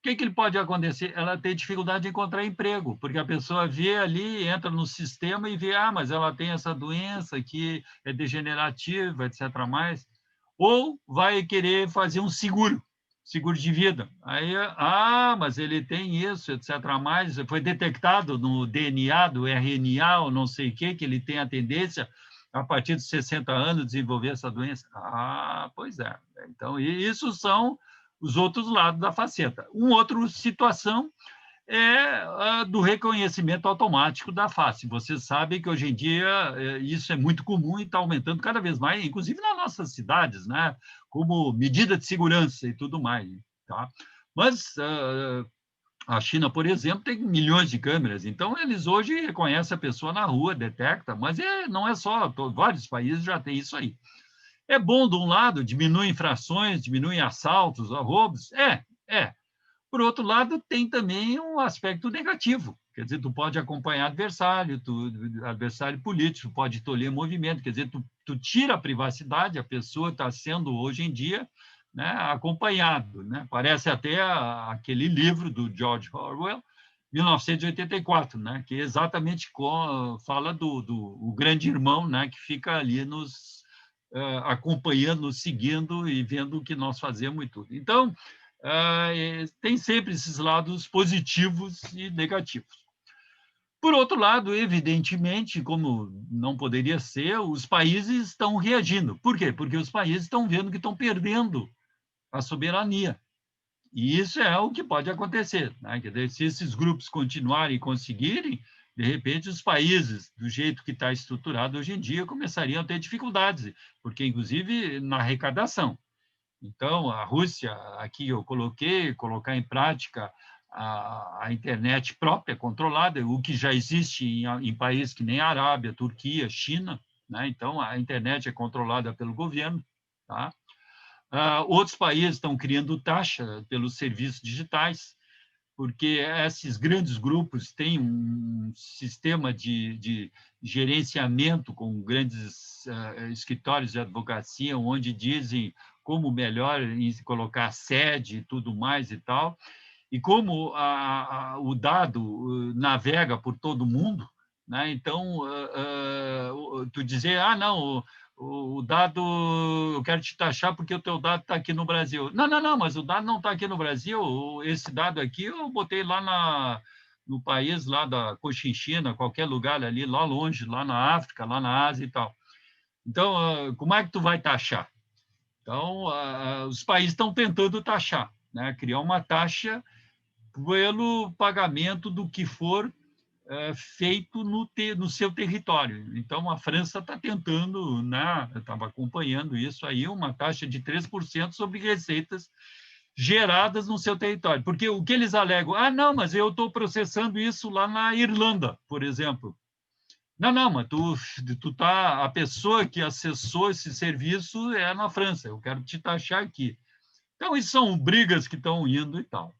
que ele pode acontecer? Ela tem dificuldade de encontrar emprego, porque a pessoa vê ali, entra no sistema e vê, mas ela tem essa doença que é degenerativa, etc. mais. Ou vai querer fazer um seguro de vida. Aí, mas ele tem isso, etc. mais, foi detectado no DNA, do RNA, ou não sei o que ele tem a tendência, a partir dos 60 anos, desenvolver essa doença. Pois é. Então, isso são os outros lados da faceta. Uma outra situação é a do reconhecimento automático da face. Você sabe que hoje em dia isso é muito comum e está aumentando cada vez mais, inclusive nas nossas cidades, né? Como medida de segurança e tudo mais. Tá? Mas a China, por exemplo, tem milhões de câmeras, então eles hoje reconhecem a pessoa na rua, detecta, mas não é só, vários países já têm isso aí. É bom, de um lado, diminui infrações, diminui assaltos, roubos? É. Por outro lado, tem também um aspecto negativo. Quer dizer, tu pode acompanhar adversário político, pode tolher movimento, quer dizer, tu tira a privacidade, a pessoa está sendo, hoje em dia, né, acompanhado. Né? Parece até aquele livro do George Orwell, 1984, né, que exatamente fala do grande irmão, né, que fica ali nos acompanhando, nos seguindo e vendo o que nós fazemos e tudo. Então, tem sempre esses lados positivos e negativos. Por outro lado, evidentemente, como não poderia ser, os países estão reagindo. Por quê? Porque os países estão vendo que estão perdendo a soberania. E isso é o que pode acontecer. Né? Quer dizer, se esses grupos continuarem e conseguirem, de repente, os países, do jeito que está estruturado hoje em dia, começariam a ter dificuldades, porque, inclusive, na arrecadação. Então, a Rússia, aqui eu colocar em prática a internet própria, controlada, o que já existe em países que nem a Arábia, Turquia, China, né? Então, a internet é controlada pelo governo, tá? Outros países estão criando taxa pelos serviços digitais, porque esses grandes grupos têm um sistema de gerenciamento com grandes escritórios de advocacia, onde dizem como melhor colocar sede e tudo mais e tal, e como o dado navega por todo mundo, né? Então, tu dizer, não, o dado, eu quero te taxar porque o teu dado está aqui no Brasil. Não, não, não, mas o dado não está aqui no Brasil, esse dado aqui eu botei lá no país, lá da Cochinchina, qualquer lugar ali, lá longe, lá na África, lá na Ásia e tal. Então, como é que tu vai taxar? Então, os países estão tentando taxar, né? Criar uma taxa pelo pagamento do que for feito no seu território. Então, a França está tentando, né? Eu estava acompanhando isso aí, uma taxa de 3% sobre receitas geradas no seu território. Porque o que eles alegam? Ah, não, mas eu estou processando isso lá na Irlanda, por exemplo. Não, não, mas tu tá, a pessoa que acessou esse serviço é na França, eu quero te taxar aqui. Então, isso são brigas que estão indo e tal.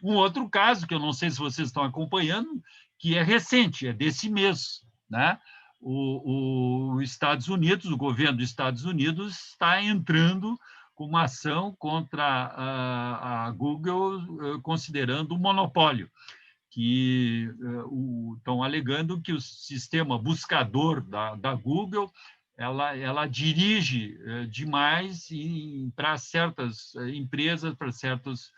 Um outro caso, que eu não sei se vocês estão acompanhando, que é recente, é desse mês, né? O Estados Unidos, o governo dos Estados Unidos está entrando com uma ação contra a Google, considerando um monopólio, que estão alegando que o sistema buscador da Google ela dirige demais para certas empresas, para certos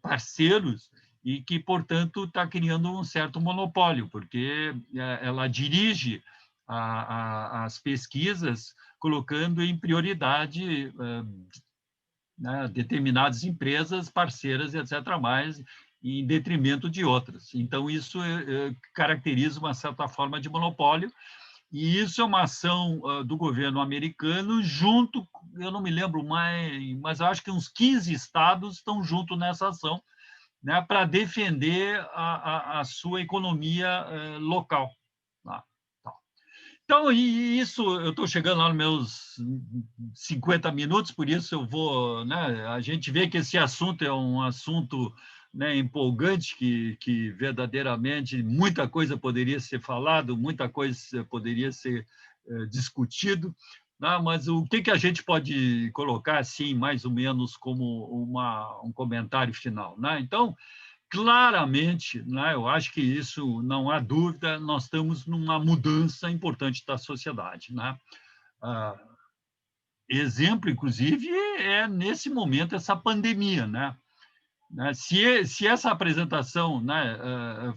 parceiros, e que, portanto, está criando um certo monopólio, porque ela dirige as pesquisas colocando em prioridade né, determinadas empresas, parceiras, etc., mais, em detrimento de outras. Então, isso caracteriza uma certa forma de monopólio, e isso é uma ação do governo americano junto, eu não me lembro mais, mas acho que uns 15 estados estão junto nessa ação, né, para defender a sua economia local. Tá? Então, e isso, eu estou chegando lá nos meus 50 minutos, por isso eu vou... Né, a gente vê que esse assunto é um assunto, né, empolgante, que verdadeiramente muita coisa poderia ser falado, muita coisa poderia ser discutido, né, mas o que a gente pode colocar, assim, mais ou menos como um comentário final? Né? Então, claramente, né, eu acho que isso não há dúvida, nós estamos numa mudança importante da sociedade. Né? Exemplo, inclusive, é nesse momento essa pandemia. Né? Se essa apresentação, né,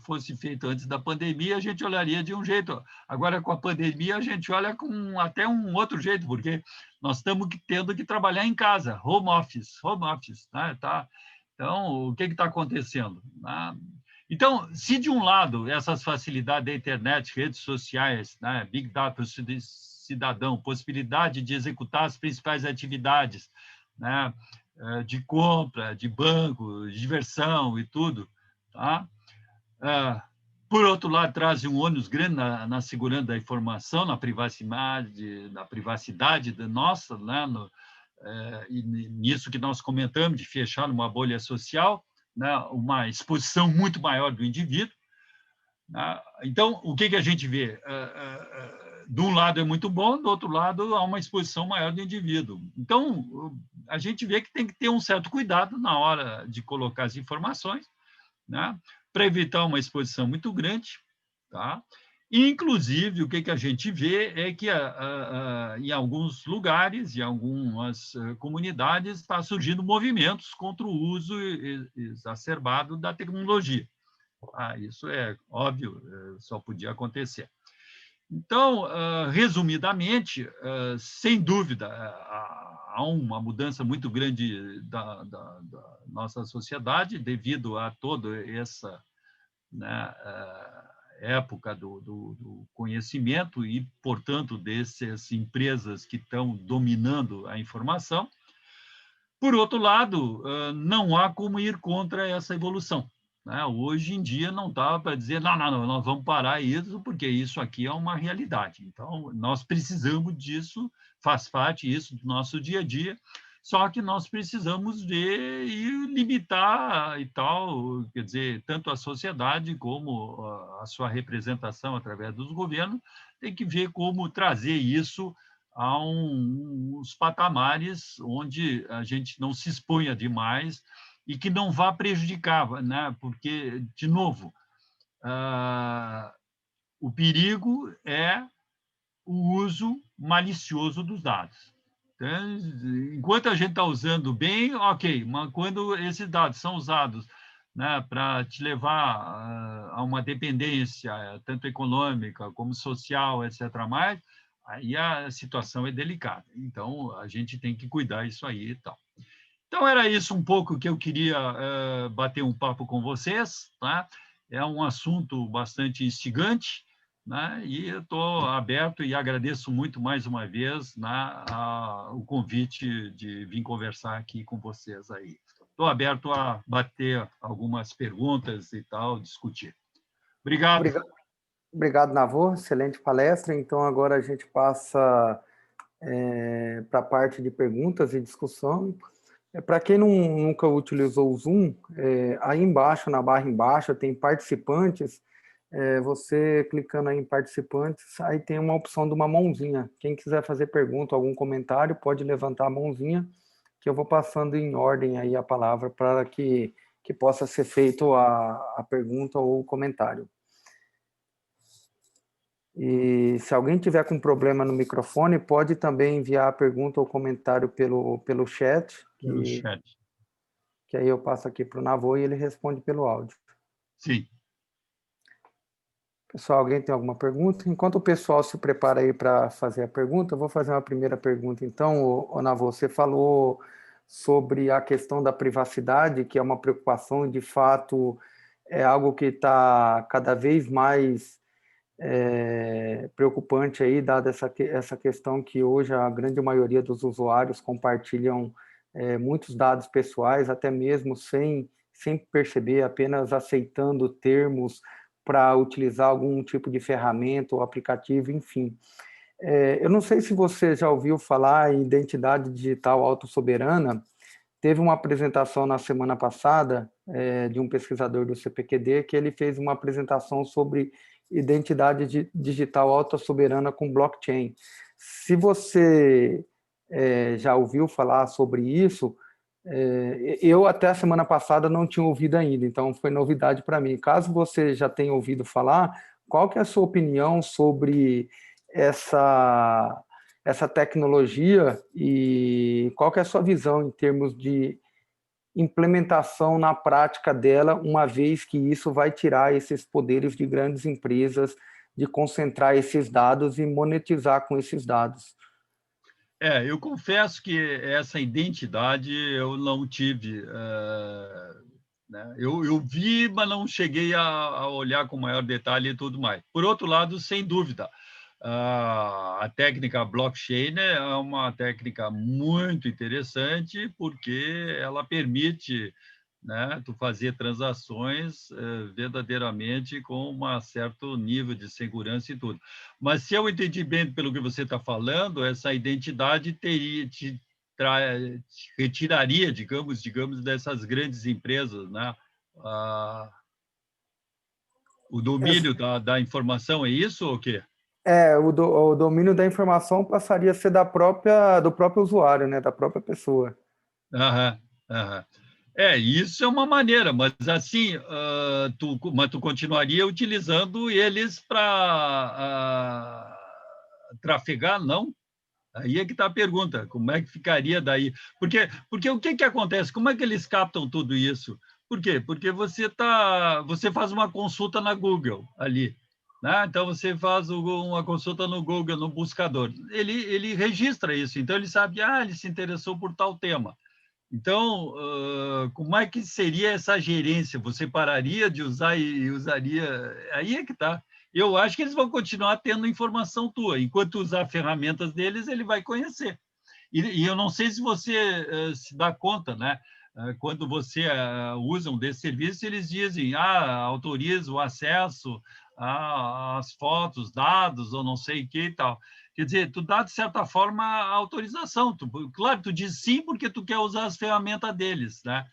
fosse feita antes da pandemia, a gente olharia de um jeito. Agora, com a pandemia, a gente olha com até um outro jeito, porque nós estamos tendo que trabalhar em casa, home office. Né? Tá? Então, o que está acontecendo? Então, se de um lado essas facilidades da internet, redes sociais, né, Big Data cidadão, possibilidade de executar as principais atividades, né, de compra, de banco, de diversão e tudo, tá? Por outro lado, traz um ônus grande na segurança da informação, na privacidade da nossa, né, e nisso que nós comentamos, de fechar numa bolha social, né, uma exposição muito maior do indivíduo. Né? Então, o que a gente vê? De um lado é muito bom, do outro lado há uma exposição maior do indivíduo. Então, a gente vê que tem que ter um certo cuidado na hora de colocar as informações, né, para evitar uma exposição muito grande. Tá? Inclusive, o que a gente vê é que em alguns lugares, em algumas comunidades, está surgindo movimentos contra o uso exacerbado da tecnologia. Isso é óbvio, só podia acontecer. Então, resumidamente, sem dúvida, há uma mudança muito grande da nossa sociedade devido a toda essa, né, época do conhecimento e, portanto, dessas empresas que estão dominando a informação. Por outro lado, não há como ir contra essa evolução. Né? Hoje em dia não dá para dizer, não, nós vamos parar isso, porque isso aqui é uma realidade. Então, nós precisamos disso, faz parte isso do nosso dia a dia, só que nós precisamos ver e limitar e tal, quer dizer, tanto a sociedade como a sua representação através dos governos, tem que ver como trazer isso a uns patamares onde a gente não se exponha demais e que não vá prejudicar, né? Porque, de novo, o perigo é o uso, malicioso dos dados. Então, enquanto a gente está usando bem, ok, mas quando esses dados são usados, né, para te levar a uma dependência, tanto econômica como social, etc., aí a situação é delicada. Então, a gente tem que cuidar disso aí e tal. Então, era isso um pouco que eu queria bater um papo com vocês. Tá? É um assunto bastante instigante, né? E eu estou aberto e agradeço muito mais uma vez, né, o convite de vir conversar aqui com vocês aí. Estou aberto a bater algumas perguntas e tal, discutir. Obrigado. Obrigado, Navô. Excelente palestra. Então, agora a gente passa para a parte de perguntas e discussão. Para quem nunca utilizou o Zoom, aí embaixo, na barra embaixo, tem participantes. Você clicando aí em participantes, aí tem uma opção de uma mãozinha. Quem quiser fazer pergunta, algum comentário, pode levantar a mãozinha, que eu vou passando em ordem aí a palavra para que possa ser feito a pergunta ou o comentário. E se alguém tiver com problema no microfone, pode também enviar a pergunta ou comentário pelo chat. Pelo chat. Que aí eu passo aqui para o Navô e ele responde pelo áudio. Sim. Pessoal, alguém tem alguma pergunta? Enquanto o pessoal se prepara aí para fazer a pergunta, eu vou fazer uma primeira pergunta. Então, Navô, você falou sobre a questão da privacidade, que é uma preocupação, de fato, é algo que está cada vez mais preocupante aí, dada essa questão que hoje a grande maioria dos usuários compartilham muitos dados pessoais, até mesmo sem perceber, apenas aceitando termos para utilizar algum tipo de ferramenta ou aplicativo, enfim. Eu não sei se você já ouviu falar em identidade digital autossoberana. Teve uma apresentação na semana passada de um pesquisador do CPQD, que ele fez uma apresentação sobre identidade digital autossoberana com blockchain. Se você já ouviu falar sobre isso, eu até a semana passada não tinha ouvido ainda, então foi novidade para mim. Caso você já tenha ouvido falar, qual que é a sua opinião sobre essa tecnologia e qual que é a sua visão em termos de implementação na prática dela, uma vez que isso vai tirar esses poderes de grandes empresas de concentrar esses dados e monetizar com esses dados? Eu confesso que essa identidade eu não tive. Né? Eu vi, mas não cheguei a olhar com maior detalhe e tudo mais. Por outro lado, sem dúvida, a técnica blockchain é uma técnica muito interessante porque ela permite, né, tu fazer transações verdadeiramente com um certo nível de segurança e tudo. Mas se eu entendi bem pelo que você está falando, essa identidade te retiraria, digamos, dessas grandes empresas, né? O domínio da informação, é isso ou o quê? O domínio da informação passaria a ser do próprio usuário, né, da própria pessoa. Aham, aham. Isso é uma maneira, mas assim, tu continuaria utilizando eles para trafegar, não? Aí é que está a pergunta, como é que ficaria daí? Porque o que acontece? Como é que eles captam tudo isso? Por quê? Porque você faz uma consulta na Google ali, né? Então você faz uma consulta no Google, no buscador. Ele registra isso, então ele sabe, ele se interessou por tal tema. Então, como é que seria essa gerência? Você pararia de usar e usaria? Aí é que está. Eu acho que eles vão continuar tendo informação tua. Enquanto usar ferramentas deles, ele vai conhecer. E eu não sei se você se dá conta, né? Quando você usa um desses serviços, eles dizem, autoriza o acesso às fotos, dados, ou não sei o que e tal. Quer dizer, tu dá, de certa forma, a autorização. Claro, tu diz sim porque tu quer usar as ferramentas deles, né?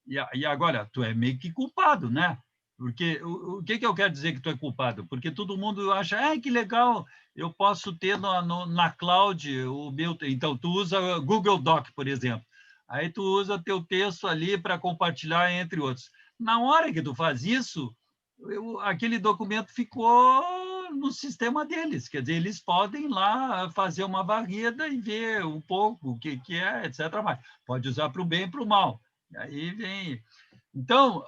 E agora, tu é meio que culpado, né? Porque o que eu quero dizer que tu é culpado? Porque todo mundo acha, que legal, eu posso ter na cloud o meu... Então, tu usa Google Doc, por exemplo. Aí tu usa teu texto ali para compartilhar entre outros. Na hora que tu faz isso, aquele documento ficou no sistema deles. Quer dizer, eles podem lá fazer uma varrida e ver um pouco o que é, etc. Mas pode usar para o bem e para o mal. Aí vem... Então,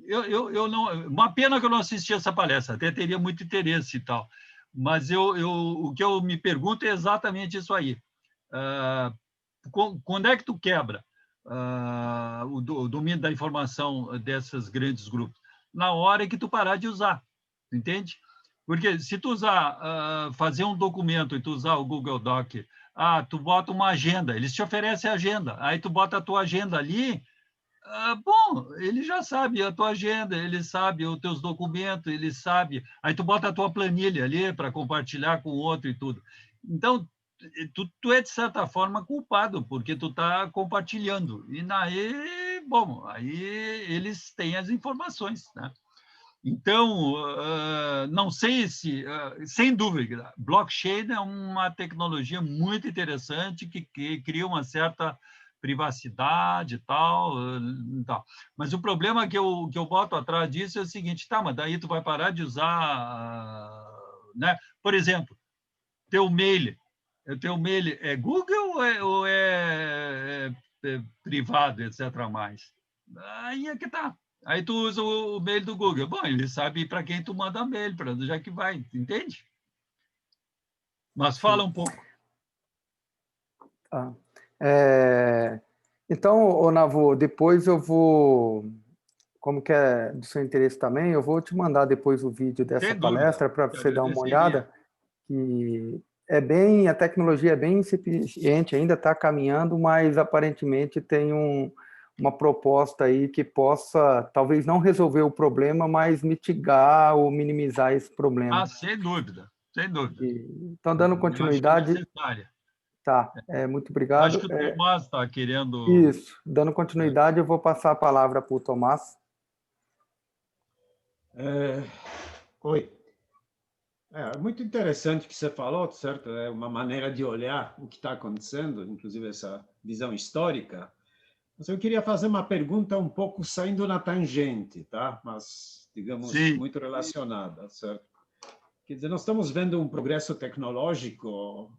eu não... Uma pena que eu não assisti essa palestra, até teria muito interesse e tal. Mas o que eu me pergunto é exatamente isso aí. Quando é que tu quebra o domínio da informação desses grandes grupos? Na hora que tu parar de usar, entende? Porque se tu usar, fazer um documento e tu usar o Google Doc, tu bota uma agenda, eles te oferecem agenda, aí tu bota a tua agenda ali, bom, ele já sabe a tua agenda, ele sabe os teus documentos, ele sabe, aí tu bota a tua planilha ali para compartilhar com o outro e tudo. Então, tu é, de certa forma, culpado, porque tu está compartilhando. E aí, bom, aí eles têm as informações, né? Então, não sei se, sem dúvida, blockchain é uma tecnologia muito interessante que cria uma certa privacidade e tal, tal. Mas o problema que eu boto atrás disso é o seguinte, tá, mas daí tu vai parar de usar, né? Por exemplo, teu mail é Google ou é privado, etc. mais? Aí é que tá. Aí tu usa o mail do Google. Bom, ele sabe para quem tu manda mail, para onde já que vai, entende? Mas fala Sim. um pouco. Tá. Então, ô Navo, depois eu vou, como que é do seu interesse também, eu vou te mandar depois o vídeo dessa Sem dúvida. palestra para Te você dar uma agradeceria. olhada, que a tecnologia é bem incipiente, ainda está caminhando, mas aparentemente tem uma proposta aí que possa, talvez não resolver o problema, mas mitigar ou minimizar esse problema. Sem dúvida. Sem dúvida. Então, dando Eu acho que é continuidade, necessária. tá, muito Eu acho obrigado. que o Tomás está querendo... Isso, dando continuidade, eu vou passar a palavra para o Tomás. Oi. Muito interessante o que você falou, certo? É uma maneira de olhar o que está acontecendo, inclusive essa visão histórica. Mas eu queria fazer uma pergunta um pouco saindo na tangente, tá? Mas, digamos, Sim, muito relacionada, certo? Quer dizer, nós estamos vendo um progresso tecnológico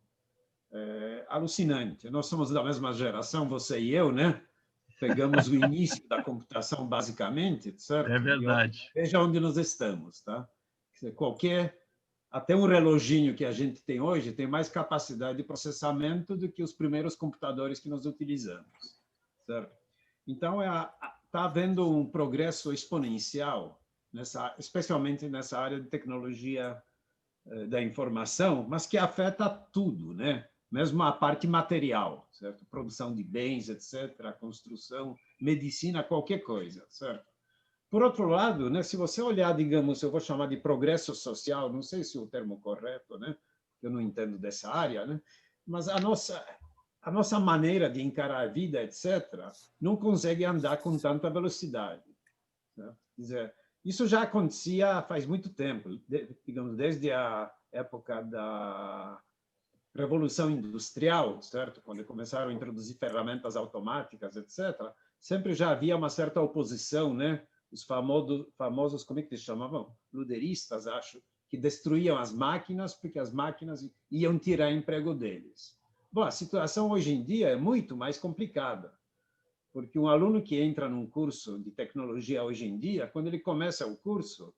alucinante. Nós somos da mesma geração, você e eu, né? Pegamos o início da computação, basicamente, é certo? E verdade. veja onde nós estamos, tá? Quer dizer, até um reloginho que a gente tem hoje tem mais capacidade de processamento do que os primeiros computadores que nós utilizamos, certo? Então, está havendo um progresso exponencial, especialmente nessa área de tecnologia da informação, mas que afeta tudo, né? Mesmo a parte material, certo? Produção de bens, etc., construção, medicina, qualquer coisa, certo? Por outro lado, né, se você olhar, digamos, eu vou chamar de progresso social, não sei se é o termo correto, né? Eu não entendo dessa área, né? Mas a nossa maneira de encarar a vida, etc., não consegue andar com tanta velocidade. Né? Quer dizer, isso já acontecia faz muito tempo, digamos, desde a época da Revolução Industrial, certo? Quando começaram a introduzir ferramentas automáticas, etc., sempre já havia uma certa oposição, né? Os famosos, como é que eles chamavam? Luderistas, acho, que destruíam as máquinas porque as máquinas iam tirar emprego deles. Bom, a situação hoje em dia é muito mais complicada, porque um aluno que entra num curso de tecnologia hoje em dia, quando ele começa o curso,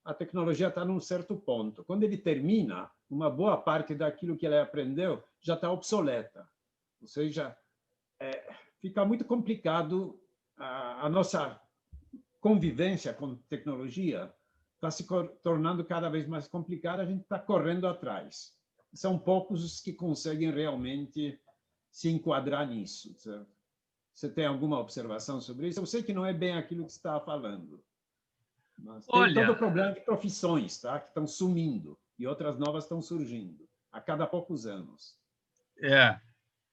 a tecnologia está num certo ponto. Quando ele termina, uma boa parte daquilo que ele aprendeu já está obsoleta. Ou seja, fica muito complicado a nossa convivência com tecnologia, está se tornando cada vez mais complicada, a gente está correndo atrás. São poucos os que conseguem realmente se enquadrar nisso. Certo? Você tem alguma observação sobre isso? Eu sei que não é bem aquilo que você estava falando. Mas tem todo o Olha, problema de profissões, tá? Que estão sumindo e outras novas estão surgindo a cada poucos anos.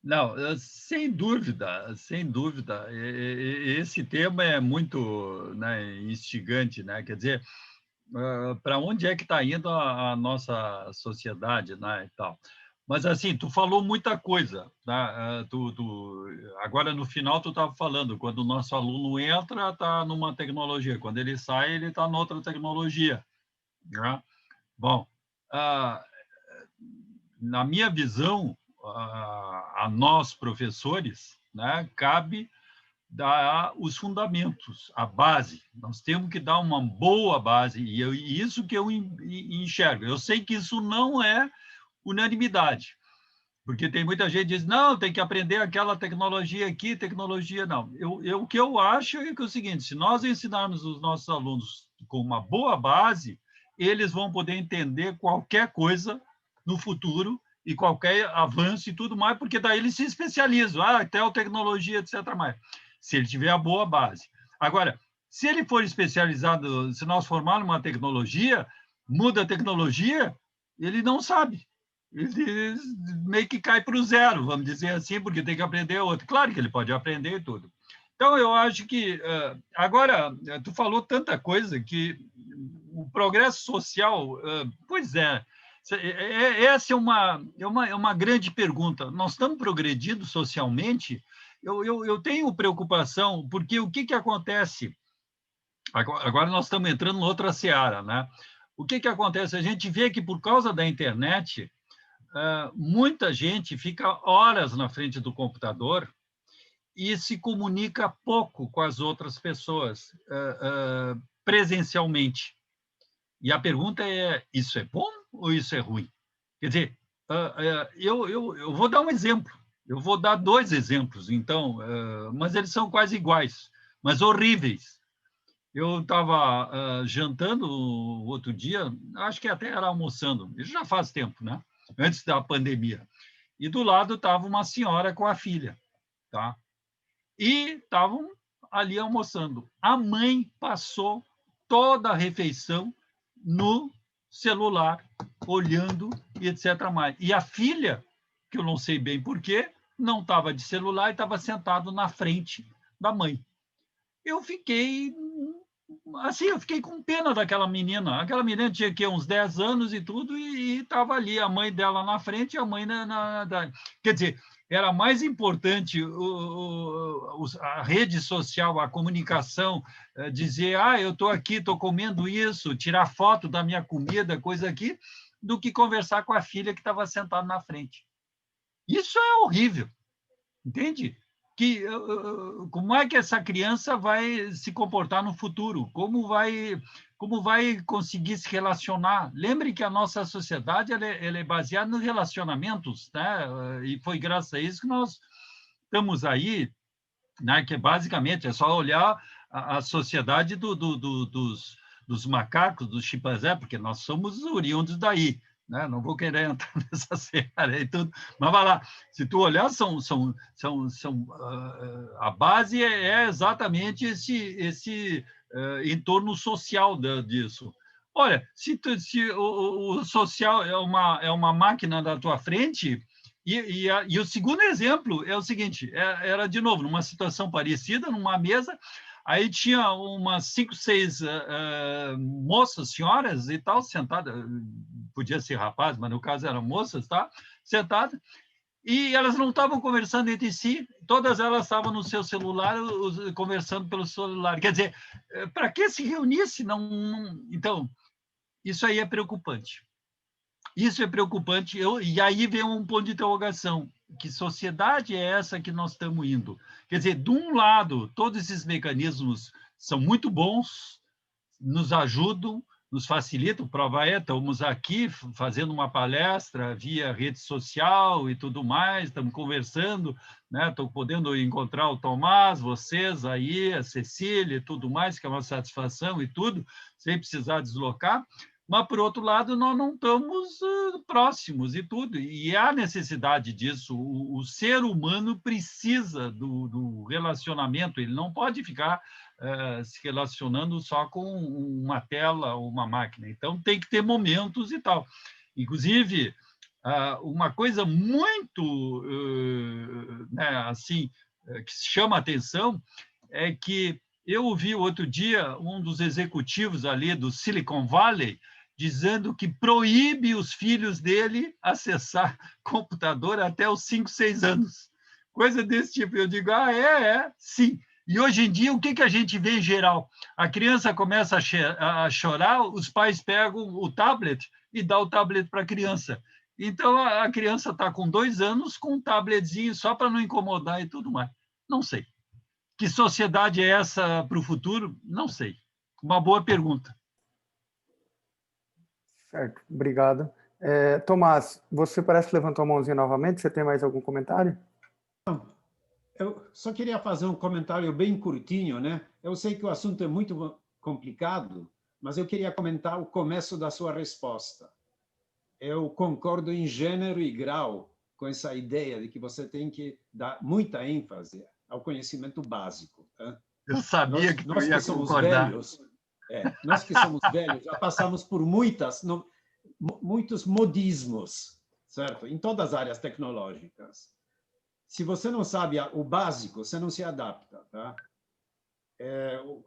Não, sem dúvida, sem dúvida. Esse tema é muito, né, instigante, né? Quer dizer, para onde é que está indo a nossa sociedade, né, e tal. Mas, assim, tu falou muita coisa, né? Agora, no final, tu estava falando, quando o nosso aluno entra, está numa tecnologia, quando ele sai, ele está noutra tecnologia, né? Bom, na minha visão, a nós, professores, né, cabe dar os fundamentos, a base. Nós temos que dar uma boa base, e isso que eu enxergo. Eu sei que isso não é unanimidade, porque tem muita gente que diz, não, tem que aprender aquela tecnologia aqui, tecnologia não. O que eu acho é que é o seguinte, se nós ensinarmos os nossos alunos com uma boa base, eles vão poder entender qualquer coisa no futuro e qualquer avanço e tudo mais, porque daí eles se especializam, tecnologia, etc. mais. Se ele tiver a boa base. Agora, se ele for especializado, se nós formarmos uma tecnologia, muda a tecnologia, ele não sabe. Ele meio que cai para o zero, vamos dizer assim, porque tem que aprender outro. Claro que ele pode aprender tudo. Então, eu acho que... Agora, tu falou tanta coisa que o progresso social... Pois é, essa é uma grande pergunta. Nós estamos progredindo socialmente? Eu tenho preocupação, porque o que acontece? Agora nós estamos entrando em outra seara, né? O que acontece? A gente vê que, por causa da internet, muita gente fica horas na frente do computador e se comunica pouco com as outras pessoas presencialmente. E a pergunta é, isso é bom ou isso é ruim? Quer dizer, eu vou dar um exemplo. Eu vou dar 2 exemplos, então, mas eles são quase iguais, mas horríveis. Eu estava jantando outro dia, acho que até era almoçando, isso já faz tempo, né? Antes da pandemia. E do lado estava uma senhora com a filha, tá? E estavam ali almoçando. A mãe passou toda a refeição no celular, olhando e etc. mais. E a filha, que eu não sei bem porquê, não estava de celular e estava sentado na frente da mãe. Eu fiquei com pena daquela menina. Aquela menina tinha aqui uns 10 anos e tudo, e estava ali a mãe dela na frente e a mãe Quer dizer, era mais importante a rede social, a comunicação, dizer, eu estou aqui, estou comendo isso, tirar foto da minha comida, coisa aqui, do que conversar com a filha que estava sentada na frente. Isso é horrível, entende? Como é que essa criança vai se comportar no futuro? Como vai conseguir se relacionar? Lembre que a nossa sociedade ela é baseada nos relacionamentos, né? E foi graças a isso que nós estamos aí, né? Que basicamente é só olhar a sociedade dos macacos, dos chimpanzés, porque nós somos oriundos daí. Né? Não vou querer entrar nessa seara e tudo, mas vai lá. Se tu olhar, a base é exatamente esse entorno social disso. Olha, se o social é uma máquina da tua frente, e o segundo exemplo é o seguinte, era, de novo, numa situação parecida, numa mesa, aí tinha umas 5, 6 moças, senhoras e tal, sentadas, podia ser rapaz, mas no caso eram moças, tá? Sentadas, e elas não estavam conversando entre si, todas elas estavam no seu celular, conversando pelo celular. Quer dizer, para que se reunir se não... Então, isso aí é preocupante. Isso é preocupante, e aí vem um ponto de interrogação. Que sociedade é essa que nós estamos indo? Quer dizer, de um lado, todos esses mecanismos são muito bons, nos ajudam, nos facilitam. Prova é, estamos aqui fazendo uma palestra via rede social e tudo mais, estamos conversando, né? Estou podendo encontrar o Tomás, vocês aí, a Cecília e tudo mais, que é uma satisfação e tudo, sem precisar deslocar. Mas, por outro lado, nós não estamos próximos e tudo, e há necessidade disso. O ser humano precisa do relacionamento, ele não pode ficar se relacionando só com uma tela ou uma máquina. Então, tem que ter momentos e tal. Inclusive, uma coisa muito assim, que chama a atenção é que eu ouvi outro dia um dos executivos ali do Silicon Valley dizendo que proíbe os filhos dele acessar computador até os 5, 6 anos. Coisa desse tipo. Eu digo, sim. E hoje em dia, o que a gente vê em geral? A criança começa a chorar, os pais pegam o tablet e dão o tablet para a criança. Então, a criança está com 2 anos com um tabletzinho só para não incomodar e tudo mais. Não sei. Que sociedade é essa para o futuro? Não sei. Uma boa pergunta. Certo, obrigado. Tomás, você parece que levantou a mãozinha novamente. Você tem mais algum comentário? Eu só queria fazer um comentário bem curtinho, né? Eu sei que o assunto é muito complicado, mas eu queria comentar o começo da sua resposta. Eu concordo em gênero e grau com essa ideia de que você tem que dar muita ênfase ao conhecimento básico. Tá? Eu sabia que tu ia concordar. Nós que somos velhos já passamos por muitos modismos, certo? Em todas as áreas tecnológicas. Se você não sabe o básico, você não se adapta, tá?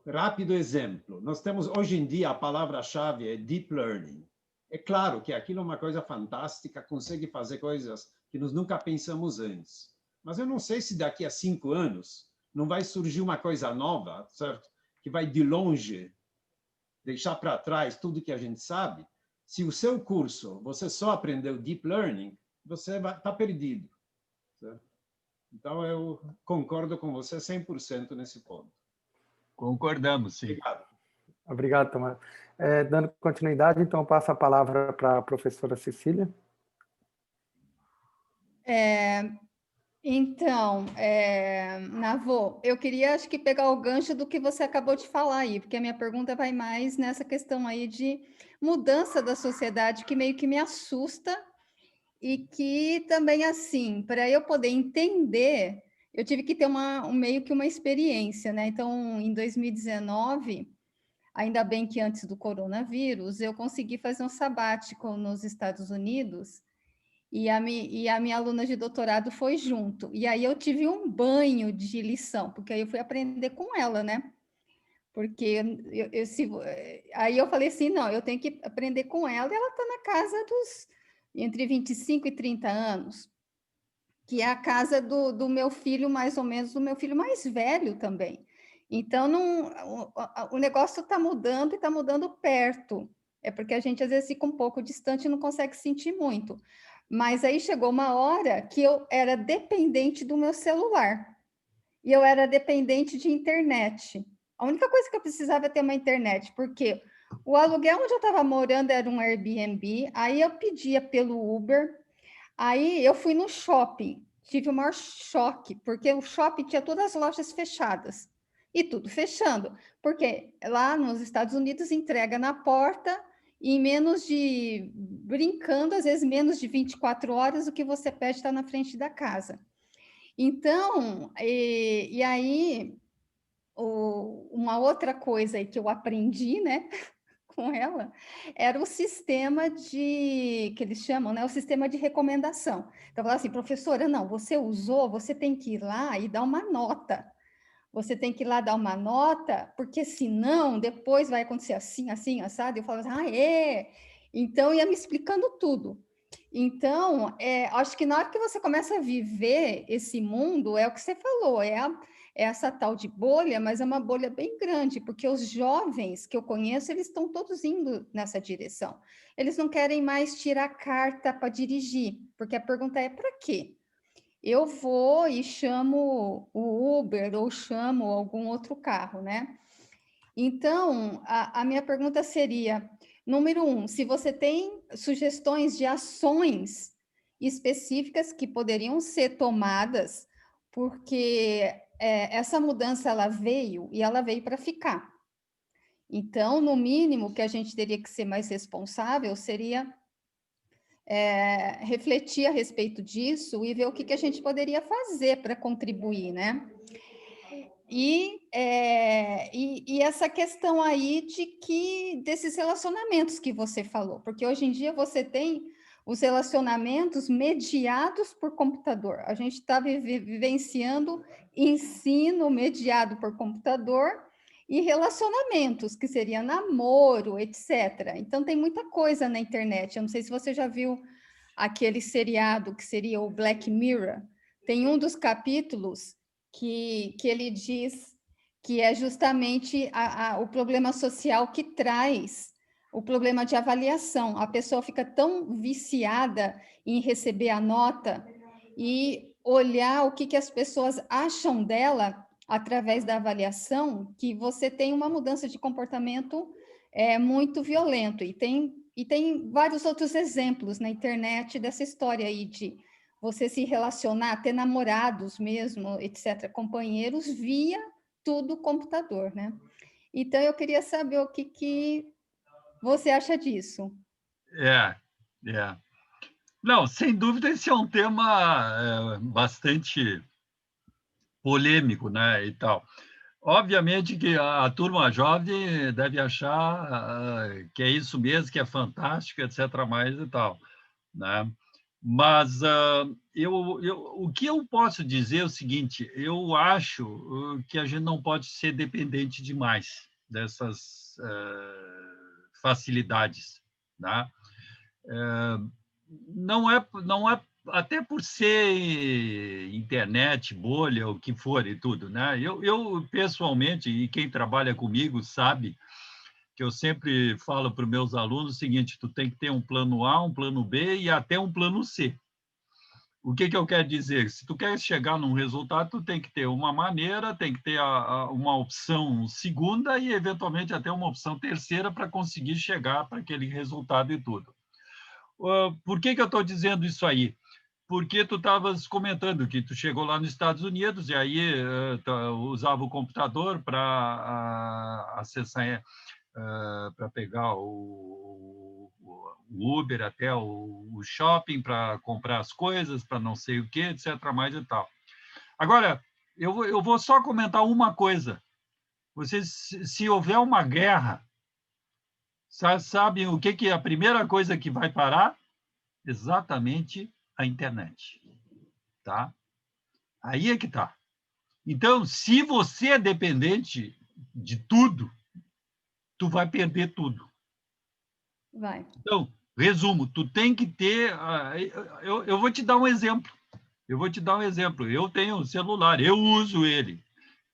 Rápido exemplo. Nós temos hoje em dia a palavra-chave é deep learning. É claro que aquilo é uma coisa fantástica, consegue fazer coisas que nós nunca pensamos antes. Mas eu não sei se daqui a 5 anos não vai surgir uma coisa nova, certo? Que vai de longe deixar para trás tudo que a gente sabe. Se o seu curso você só aprendeu deep learning, você está perdido. Certo? Então, eu concordo com você 100% nesse ponto. Concordamos, sim. Obrigado. Obrigado, Tomás. Dando continuidade, então, eu passo a palavra para a professora Cecília. Navô, eu queria, acho que, pegar o gancho do que você acabou de falar aí, porque a minha pergunta vai mais nessa questão aí de mudança da sociedade, que meio que me assusta e que também, assim, para eu poder entender, eu tive que ter meio que uma experiência, né? Então, em 2019, ainda bem que antes do coronavírus, eu consegui fazer um sabático nos Estados Unidos e a minha aluna de doutorado foi junto. E aí eu tive um banho de lição, porque aí eu fui aprender com ela, né? Porque aí eu falei assim, não, eu tenho que aprender com ela, e ela está na casa dos entre 25 e 30 anos, que é a casa do meu filho, mais ou menos, do meu filho mais velho também. Então, o negócio está mudando e está mudando perto. É porque a gente, às vezes, fica um pouco distante e não consegue sentir muito. Mas aí chegou uma hora que eu era dependente do meu celular. E eu era dependente de internet. A única coisa que eu precisava é ter uma internet, porque o aluguel onde eu estava morando era um Airbnb, aí eu pedia pelo Uber, aí eu fui no shopping, tive o maior choque, porque o shopping tinha todas as lojas fechadas, e tudo fechando, porque lá nos Estados Unidos entrega na porta, e em brincando, às vezes menos de 24 horas, o que você pede está na frente da casa. Então, e aí, uma outra coisa aí que eu aprendi, né, com ela, era o sistema que eles chamam, né, o sistema de recomendação. Então, eu falava assim, professora, não, você usou, você tem que ir lá e dar uma nota. Você tem que ir lá dar uma nota, porque senão depois vai acontecer assim, assim, assado. Eu falava assim, Então, ia me explicando tudo. Então, acho que na hora que você começa a viver esse mundo, é o que você falou, é essa tal de bolha, mas é uma bolha bem grande, porque os jovens que eu conheço, eles estão todos indo nessa direção. Eles não querem mais tirar carta para dirigir, porque a pergunta é para quê? Eu vou e chamo o Uber ou chamo algum outro carro, né? Então, a minha pergunta seria, número 1, se você tem sugestões de ações específicas que poderiam ser tomadas, porque essa mudança ela veio e ela veio para ficar. Então, no mínimo, que a gente teria que ser mais responsável seria refletir a respeito disso e ver o que a gente poderia fazer para contribuir, né? E essa questão aí desses relacionamentos que você falou, porque hoje em dia você tem os relacionamentos mediados por computador. A gente está vivenciando ensino mediado por computador e relacionamentos, que seria namoro, etc. Então, tem muita coisa na internet. Eu não sei se você já viu aquele seriado que seria o Black Mirror. Tem um dos capítulos que ele diz que é justamente o problema social que traz o problema de avaliação. A pessoa fica tão viciada em receber a nota e olhar o que as pessoas acham dela através da avaliação, que você tem uma mudança de comportamento muito violento. E tem vários outros exemplos na internet dessa história aí de você se relacionar, ter namorados mesmo, etc., companheiros, via tudo computador, né? Então, eu queria saber o que você acha disso. É. Não, sem dúvida, esse é um tema bastante polêmico, né, e tal. Obviamente que a turma jovem deve achar que é isso mesmo, que é fantástico, etc., mais e tal, né? Mas o que eu posso dizer é o seguinte: eu acho que a gente não pode ser dependente demais dessas facilidades, né? Não é até por ser internet, bolha, o que for e tudo, né? Eu pessoalmente, e quem trabalha comigo sabe que eu sempre falo para os meus alunos o seguinte: tu tem que ter um plano A, um plano B e até um plano C. O que eu quero dizer? Se tu quer chegar num resultado, tu tem que ter uma maneira, tem que ter uma opção segunda e, eventualmente, até uma opção terceira para conseguir chegar para aquele resultado e tudo. Por que eu estou dizendo isso aí? Porque tu estavas comentando que tu chegou lá nos Estados Unidos e aí usava o computador para acessar, para pegar o Uber até o shopping, para comprar as coisas, para não sei o que, etc., mais e tal. Agora, eu vou só comentar uma coisa. Vocês, se houver uma guerra, sabem o que é a primeira coisa que vai parar? Exatamente a internet, tá? Aí é que tá. Então, se você é dependente de tudo, tu vai perder tudo. Vai. Então, resumo, tu tem que ter... Eu vou te dar um exemplo. Eu tenho um celular, eu uso ele.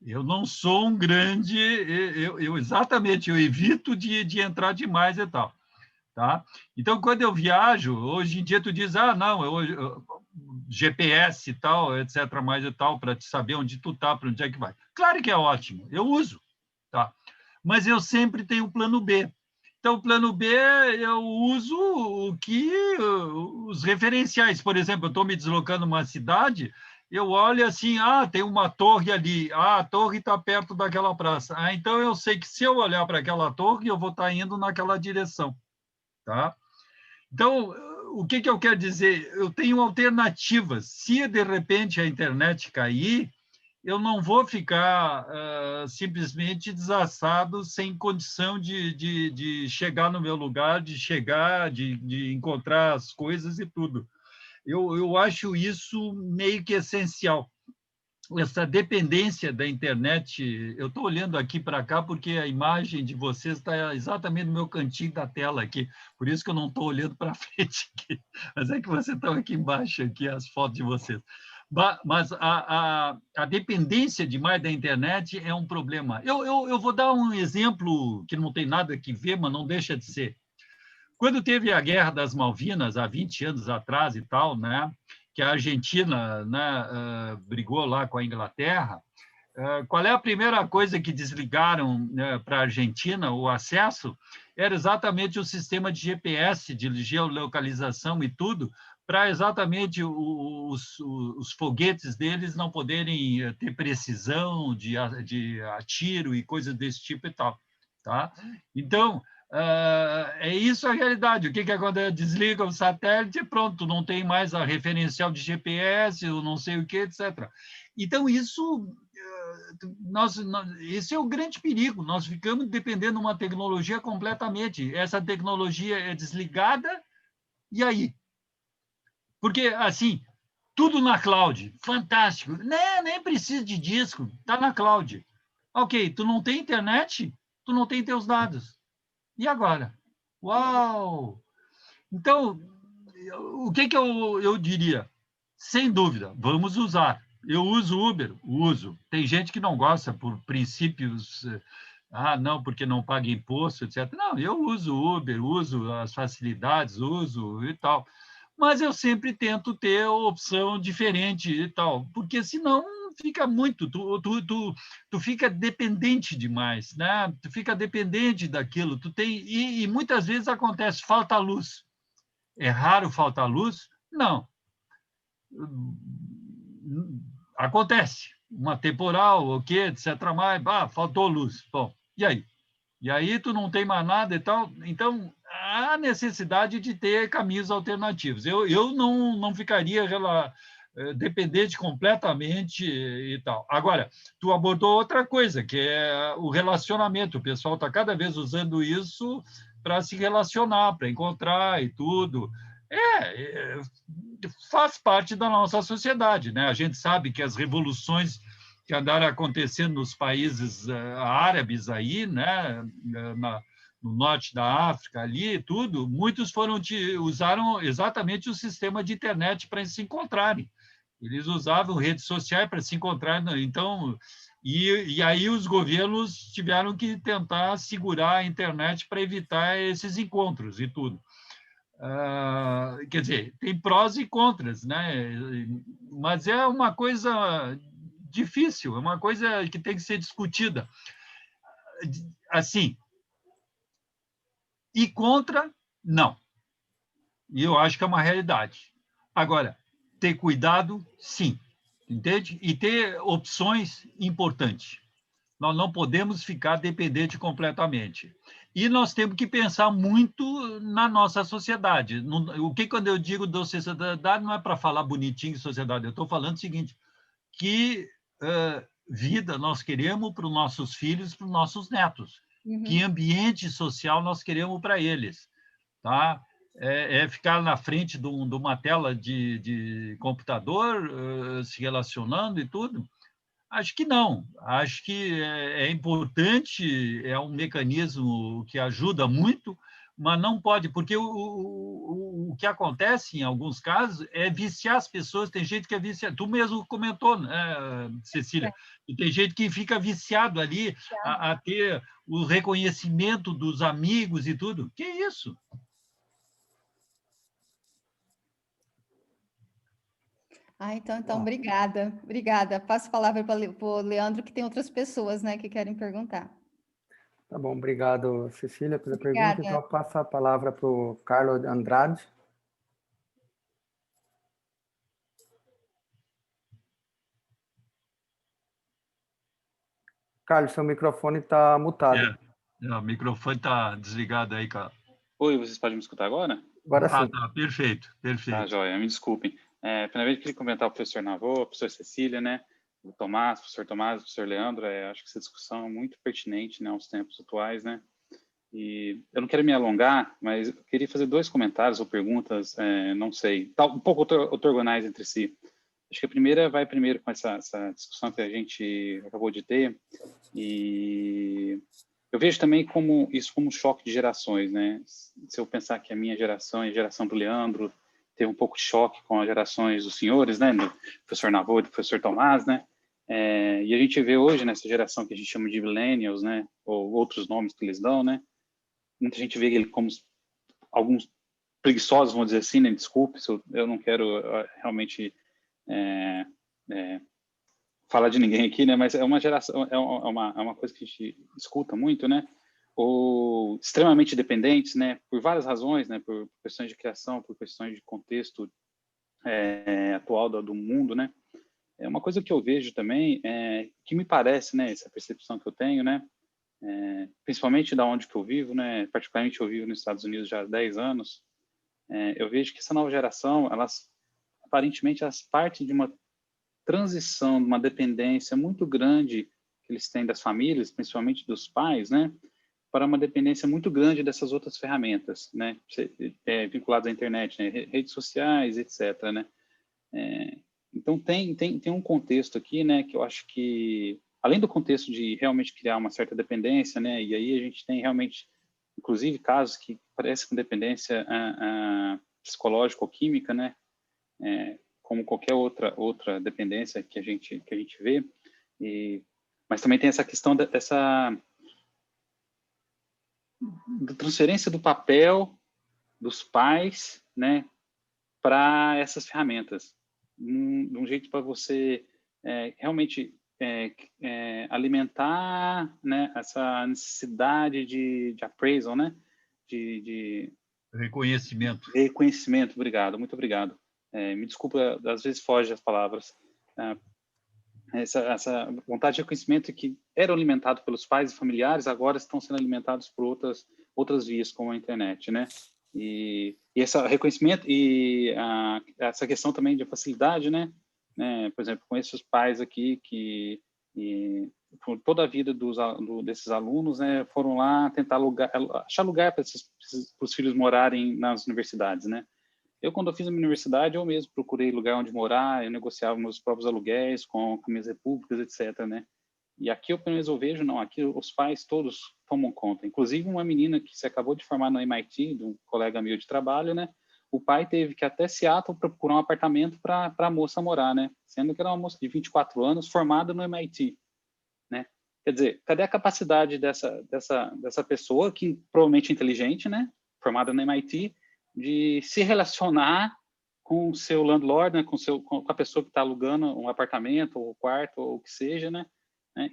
Eu não sou um grande... exatamente, eu evito de entrar demais e tal. Tá? Então, quando eu viajo, hoje em dia tu diz, não, GPS e tal, etc., mais e tal, para te saber onde tu tá, para onde é que vai. Claro que é ótimo, eu uso, tá? Mas eu sempre tenho o plano B. Então, o plano B, eu uso os referenciais. Por exemplo, eu estou me deslocando numa cidade, eu olho assim, tem uma torre ali, a torre está perto daquela praça. Então, eu sei que se eu olhar para aquela torre, eu vou estar indo naquela direção. Tá? Então, o que eu quero dizer? Eu tenho alternativas. Se, de repente, a internet cair, eu não vou ficar simplesmente desassado, sem condição de chegar no meu lugar, de encontrar as coisas e tudo. Eu acho isso meio que essencial. Essa dependência da internet, eu estou olhando aqui para cá porque a imagem de vocês está exatamente no meu cantinho da tela aqui, por isso que eu não estou olhando para frente aqui, mas é que vocês estão aqui embaixo, aqui as fotos de vocês. Mas a dependência demais da internet é um problema. Eu vou dar um exemplo que não tem nada que ver, mas não deixa de ser. Quando teve a Guerra das Malvinas, há 20 anos atrás e tal, né, que a Argentina, né, brigou lá com a Inglaterra, qual é a primeira coisa que desligaram para a Argentina, o acesso? Era exatamente o sistema de GPS, de geolocalização e tudo, para exatamente os foguetes deles não poderem ter precisão de atiro e coisas desse tipo e tal. Tá? Então, é isso a realidade. O que acontece? Desliga o satélite e pronto, não tem mais a referencial de GPS, ou não sei o que, etc. Então, esse é o grande perigo. Nós ficamos dependendo de uma tecnologia completamente. Essa tecnologia é desligada, e aí? Porque, assim, tudo na cloud, fantástico. Nem precisa de disco, está na cloud. Ok, tu não tem internet, tu não tem teus dados. E agora? Uau! Então, o que eu diria? Sem dúvida, vamos usar. Eu uso Uber, uso. Tem gente que não gosta por princípios, não, porque não paga imposto, etc. Não, eu uso Uber, uso as facilidades, uso e tal. Mas eu sempre tento ter opção diferente e tal, porque senão fica muito, tu fica dependente demais, né? Tu fica dependente daquilo, e muitas vezes acontece, falta luz. É raro faltar luz? Não. Acontece, uma temporal, o quê, etc. Mas, faltou luz. Bom, e aí? E aí tu não tem mais nada e tal. Então, há necessidade de ter caminhos alternativos. Eu não ficaria dependente completamente e tal. Agora, tu abordou outra coisa, que é o relacionamento. O pessoal está cada vez usando isso para se relacionar, para encontrar e tudo. Faz parte da nossa sociedade, né? A gente sabe que as revoluções que andaram acontecendo nos países árabes aí, né? No norte da África ali, tudo, muitos usaram exatamente o sistema de internet para se encontrarem. Eles usavam redes sociais para se encontrar, então, e aí os governos tiveram que tentar segurar a internet para evitar esses encontros e tudo. Quer dizer, tem prós e contras, né? Mas é uma coisa difícil, é uma coisa que tem que ser discutida. Assim, e contra, não. E eu acho que é uma realidade. Agora, ter cuidado, sim, entende? E ter opções, importante. Nós não podemos ficar dependente completamente. E nós temos que pensar muito na nossa sociedade. O que, quando eu digo da sociedade, não é para falar bonitinho de sociedade, eu estou falando o seguinte, que vida nós queremos para os nossos filhos, para os nossos netos. Uhum. Que ambiente social nós queremos para eles. Tá? Ficar na frente de uma tela de computador, se relacionando e tudo? Acho que não. Acho que é importante, é um mecanismo que ajuda muito, mas não pode, porque o que acontece em alguns casos é viciar as pessoas. Tem gente que é viciado. Tu mesmo comentou, né, Cecília? E tem gente que fica viciado ali a ter o reconhecimento dos amigos e tudo. Que isso? Então, obrigada. Passo a palavra para o Leandro, que tem outras pessoas, né, que querem perguntar. Tá bom, obrigado, Cecília, pela pergunta. Então, eu passo a palavra para o Carlos Andrade. Carlos, seu microfone está mutado. O microfone está desligado aí, cara. Oi, vocês podem me escutar agora? Agora sim. Tá, perfeito. Tá, joia, me desculpem. Primeiramente, queria comentar o professor Navô, a professora Cecília, né? O professor Tomás, o professor Leandro. Acho que essa discussão é muito pertinente, né, aos tempos atuais, né? E eu não quero me alongar, mas eu queria fazer 2 comentários ou perguntas, não sei, um pouco ortogonais entre si. Acho que a primeira vai primeiro com essa discussão que a gente acabou de ter, e eu vejo também isso como um choque de gerações, né? Se eu pensar que a minha geração e a geração do Leandro teve um pouco de choque com as gerações dos senhores, né? Do professor Navô e do professor Tomás, né? E a gente vê hoje nessa geração que a gente chama de millennials, né? Ou outros nomes que eles dão, né? Muita gente vê ele como alguns preguiçosos, vamos dizer assim, né? Desculpe, eu não quero realmente falar de ninguém aqui, né? Mas é uma geração, é uma coisa que a gente escuta muito, né? Ou extremamente dependentes, né? Por várias razões, né? Por questões de criação, por questões de contexto atual do mundo, né? É uma coisa que eu vejo também, que me parece, né? Essa percepção que eu tenho, né? Principalmente da onde que eu vivo, né? Particularmente eu vivo nos Estados Unidos já há 10 anos. Eu vejo que essa nova geração, aparentemente elas partem de uma transição, de uma dependência muito grande que eles têm das famílias, principalmente dos pais, né, para uma dependência muito grande dessas outras ferramentas, né, vinculadas à internet, né, redes sociais, etc., né. Então tem um contexto aqui, né, que eu acho que, além do contexto de realmente criar uma certa dependência, né, e aí a gente tem realmente, inclusive, casos que parecem com dependência psicológica ou química, né, como qualquer outra dependência que a gente vê, mas também tem essa questão da transferência do papel dos pais, né, para essas ferramentas, de um jeito para você realmente alimentar, né, essa necessidade de appraisal, né, de reconhecimento. Obrigado, muito obrigado. Me desculpa, às vezes foge as palavras. Essa vontade de reconhecimento que era alimentado pelos pais e familiares, agora estão sendo alimentados por outras vias, como a internet, né? E esse reconhecimento e essa questão também de facilidade, né? Por exemplo, conheço os pais aqui que por toda a vida desses alunos, né, foram lá tentar achar lugar para os filhos morarem nas universidades, né? Eu, quando eu fiz a minha universidade, eu mesmo procurei lugar onde morar, eu negociava meus próprios aluguéis com minhas repúblicas, etc., né? E aqui eu, pelo menos, eu vejo, não, aqui os pais todos tomam conta. Inclusive, uma menina que se acabou de formar no MIT, de um colega meu de trabalho, né? O pai teve que ir até Seattle para procurar um apartamento para a moça morar, né? Sendo que era uma moça de 24 anos, formada no MIT, né? Quer dizer, cadê a capacidade dessa pessoa, que provavelmente é inteligente, né? Formada no MIT, de se relacionar com o seu landlord, né, com a pessoa que está alugando um apartamento, ou quarto, ou o que seja, né?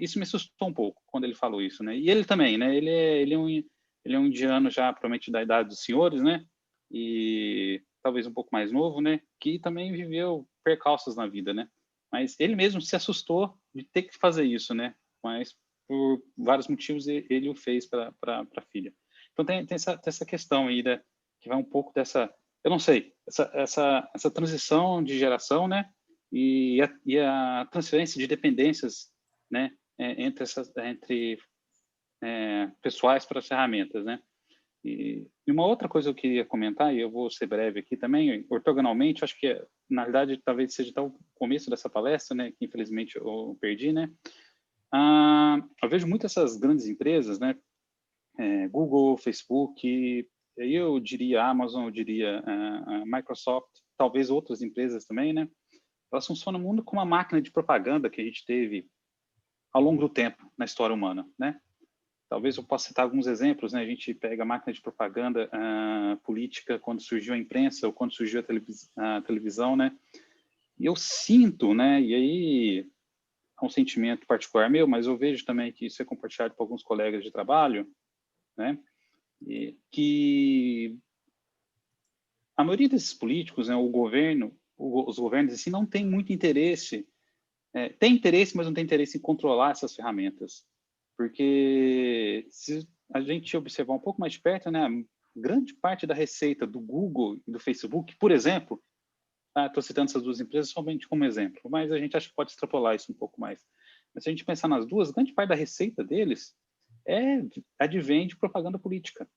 Isso me assustou um pouco quando ele falou isso, né? E ele também, né? Ele é um indiano já, provavelmente da idade dos senhores, né? E talvez um pouco mais novo, né? Que também viveu percalços na vida, né? Mas ele mesmo se assustou de ter que fazer isso, né? Mas por vários motivos ele o fez para a filha. Então tem essa questão aí, né? Que vai um pouco dessa, eu não sei, essa transição de geração, né, e a transferência de dependências, né, entre pessoais para as ferramentas, né. E uma outra coisa que eu queria comentar, e eu vou ser breve aqui também, ortogonalmente, acho que, na verdade, talvez seja até o começo dessa palestra, né, que infelizmente eu perdi, né. Eu vejo muito essas grandes empresas, né, Google, Facebook, eu diria Amazon, eu diria a Microsoft, talvez outras empresas também, né? Elas funcionam muito como uma máquina de propaganda que a gente teve ao longo do tempo na história humana, né? Talvez eu possa citar alguns exemplos, né? A gente pega a máquina de propaganda política quando surgiu a imprensa ou quando surgiu a televisão, né? E eu sinto, né? E aí é um sentimento particular meu, mas eu vejo também que isso é compartilhado por alguns colegas de trabalho, né? Que a maioria desses políticos, né, os governos assim, não tem muito interesse, tem interesse, mas não tem interesse em controlar essas ferramentas, porque se a gente observar um pouco mais de perto, né, grande parte da receita do Google e do Facebook, por exemplo, estou citando essas duas empresas somente como exemplo, mas a gente acha que pode extrapolar isso um pouco mais. Mas se a gente pensar nas duas, grande parte da receita deles advém de propaganda política,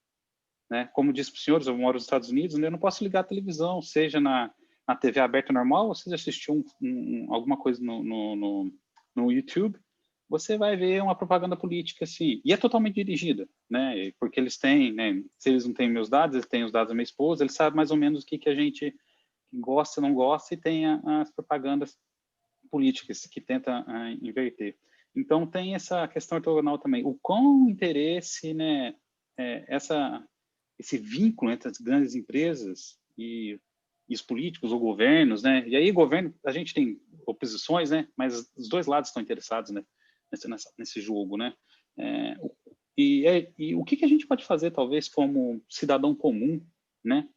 né? Como disse para os senhores, eu moro nos Estados Unidos, né? Eu não posso ligar a televisão, seja na TV aberta normal, ou seja assistir alguma coisa no YouTube, você vai ver uma propaganda política assim, e é totalmente dirigida, né? Porque eles têm, né? Se eles não têm meus dados, eles têm os dados da minha esposa, eles sabem mais ou menos o que a gente gosta, não gosta, e tem as propagandas políticas que tenta inverter. Então, tem essa questão ortogonal também. O quão interesse, né, esse vínculo entre as grandes empresas e os políticos ou governos, né? E aí, governo, a gente tem oposições, né? Mas os dois lados estão interessados, né? Nesse jogo, né? E o que a gente pode fazer, talvez, como cidadão comum, né?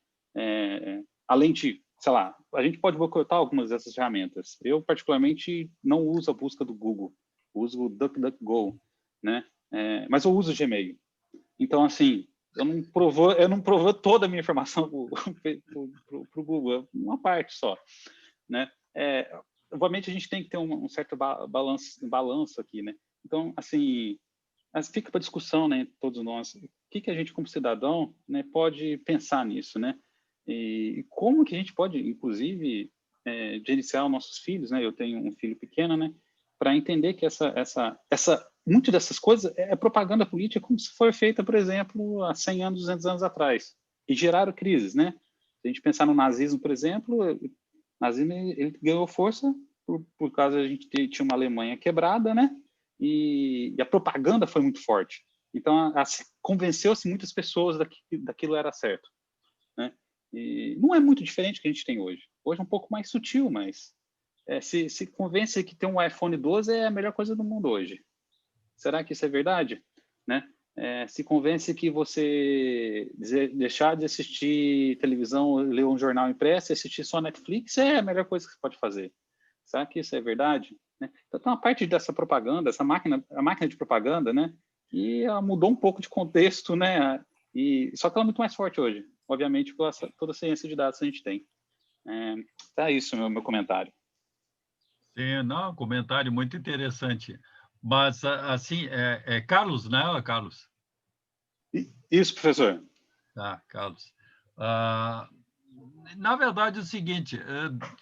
Além de, sei lá, a gente pode boicotar algumas dessas ferramentas. Eu, particularmente, não uso a busca do Google, uso o DuckDuckGo, né? Mas eu uso o Gmail. Então, assim, eu não provou toda a minha informação para o Google, uma parte só, né? Obviamente, a gente tem que ter um certo balanço aqui, né? Então, assim, fica para discussão, né, todos nós, o que a gente, como cidadão, né, pode pensar nisso, né? E como que a gente pode, inclusive, gerenciar os nossos filhos, né? Eu tenho um filho pequeno, né? Para entender que muito dessas coisas é propaganda política como se foi feita, por exemplo, há 100 anos, 200 anos atrás. E geraram crises, né? Se a gente pensar no nazismo, por exemplo, nazismo ele ganhou força por causa a gente tinha uma Alemanha quebrada, né? E a propaganda foi muito forte. Então, convenceu-se muitas pessoas daquilo era certo, né? E não é muito diferente do que a gente tem hoje. Hoje é um pouco mais sutil, mas se convence que ter um iPhone 12 é a melhor coisa do mundo hoje. Será que isso é verdade? Né? Se convence que você deixar de assistir televisão, ler um jornal impresso e assistir só Netflix é a melhor coisa que você pode fazer. Será que isso é verdade? Né? Então, tem uma parte dessa propaganda, a máquina de propaganda, né? Que ela mudou um pouco de contexto, né? Só que ela é muito mais forte hoje, obviamente, por toda a ciência de dados que a gente tem. Tá isso, meu comentário. Sim, não, comentário muito interessante. Mas, assim, Carlos, né, Carlos? Isso, professor. Tá, Carlos. Na verdade, é o seguinte,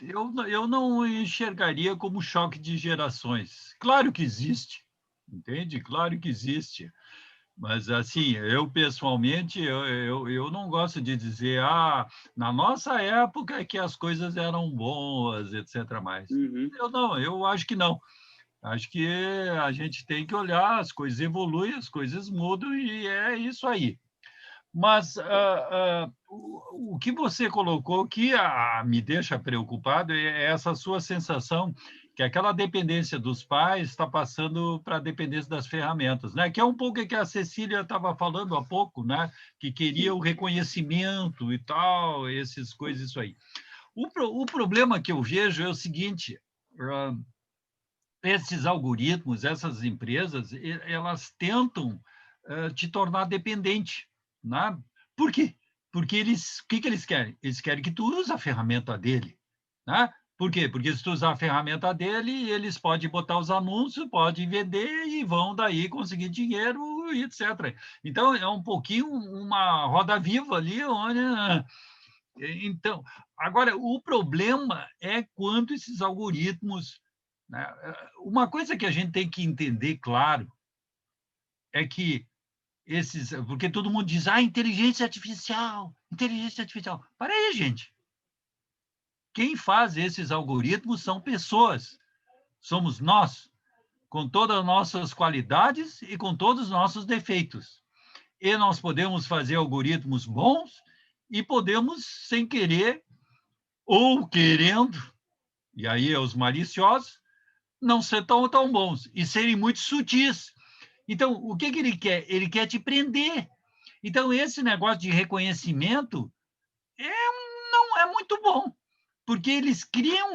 eu não enxergaria como choque de gerações. Claro que existe, entende? Claro que existe. Mas, assim, eu, pessoalmente, eu não gosto de dizer, na nossa época é que as coisas eram boas, etc. Uhum. Eu acho que não. Acho que a gente tem que olhar, as coisas evoluem, as coisas mudam e é isso aí. Mas o que você colocou que me deixa preocupado é essa sua sensação que aquela dependência dos pais está passando para a dependência das ferramentas, né? Que é um pouco o que a Cecília estava falando há pouco, né? Que queria o reconhecimento e tal, essas coisas, isso aí. O problema que eu vejo é o seguinte, esses algoritmos, essas empresas, elas tentam te tornar dependente, né? Por quê? Porque o que eles querem? Eles querem que tu use a ferramenta dele, né? Por quê? Porque se tu usar a ferramenta dele, eles podem botar os anúncios, podem vender e vão daí conseguir dinheiro, etc. Então, é um pouquinho uma roda viva ali, onde... Então, agora, o problema é quando esses algoritmos, né? Uma coisa que a gente tem que entender, claro, é que porque todo mundo diz, inteligência artificial. Para aí, gente. Quem faz esses algoritmos são pessoas. Somos nós, com todas as nossas qualidades e com todos os nossos defeitos. E nós podemos fazer algoritmos bons e podemos, sem querer ou querendo, e aí é os maliciosos, não ser tão bons e serem muito sutis. Então, o que ele quer? Ele quer te prender. Então, esse negócio de reconhecimento não é muito bom, porque eles criam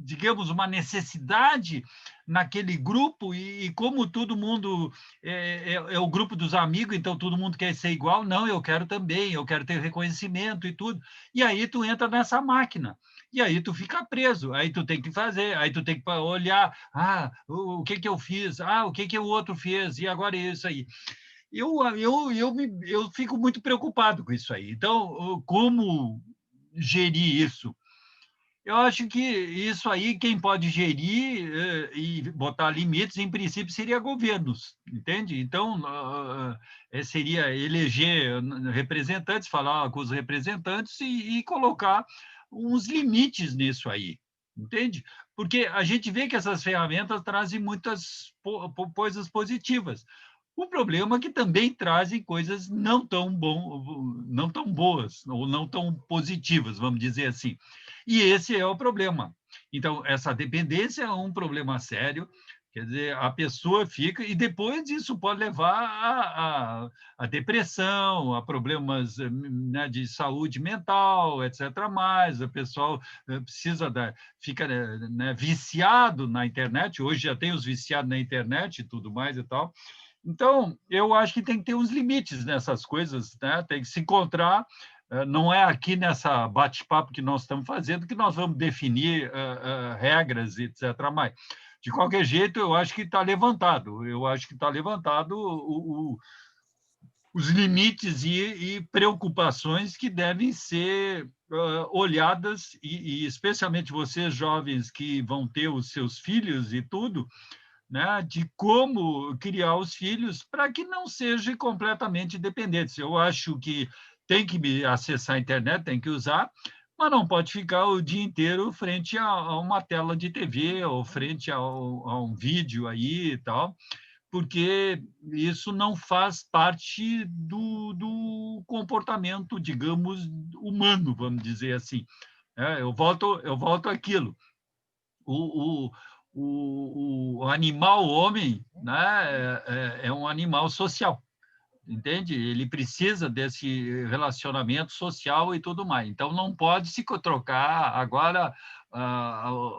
digamos, uma necessidade naquele grupo, e como todo mundo é o grupo dos amigos, então todo mundo quer ser igual, não, eu quero também, eu quero ter reconhecimento e tudo. E aí tu entra nessa máquina. E aí tu fica preso, aí tu tem que fazer, aí tu tem que olhar, o que eu fiz, o que o outro fez, e agora é isso aí. Eu fico muito preocupado com isso aí. Então, como gerir isso? Eu acho que isso aí, quem pode gerir e botar limites, em princípio, seria governos, entende? Então, seria eleger representantes, falar com os representantes e colocar uns limites nisso aí, entende? Porque a gente vê que essas ferramentas trazem muitas coisas positivas. O problema é que também trazem coisas não tão boas, ou não tão positivas, vamos dizer assim. E esse é o problema. Então, essa dependência é um problema sério, quer dizer, a pessoa fica, e depois isso pode levar a depressão, a problemas, né, de saúde mental, etc. A pessoa fica, né, viciado na internet, hoje já tem os viciados na internet e tudo mais e tal. Então, eu acho que tem que ter uns limites nessas coisas, né? Tem que se encontrar. Não é aqui nessa bate-papo que nós estamos fazendo que nós vamos definir regras, etc. Mas, de qualquer jeito, eu acho que está levantado. Eu acho que está levantado os limites e preocupações que devem ser olhadas, e especialmente vocês, jovens, que vão ter os seus filhos e tudo, né, de como criar os filhos para que não sejam completamente dependentes. Eu acho que tem que acessar a internet, tem que usar, mas não pode ficar o dia inteiro frente a uma tela de TV ou frente a um vídeo aí e tal, porque isso não faz parte do comportamento, digamos, humano, vamos dizer assim. Eu volto àquilo. O animal homem, né, é um animal social, entende? Ele precisa desse relacionamento social e tudo mais. Então, não pode se trocar agora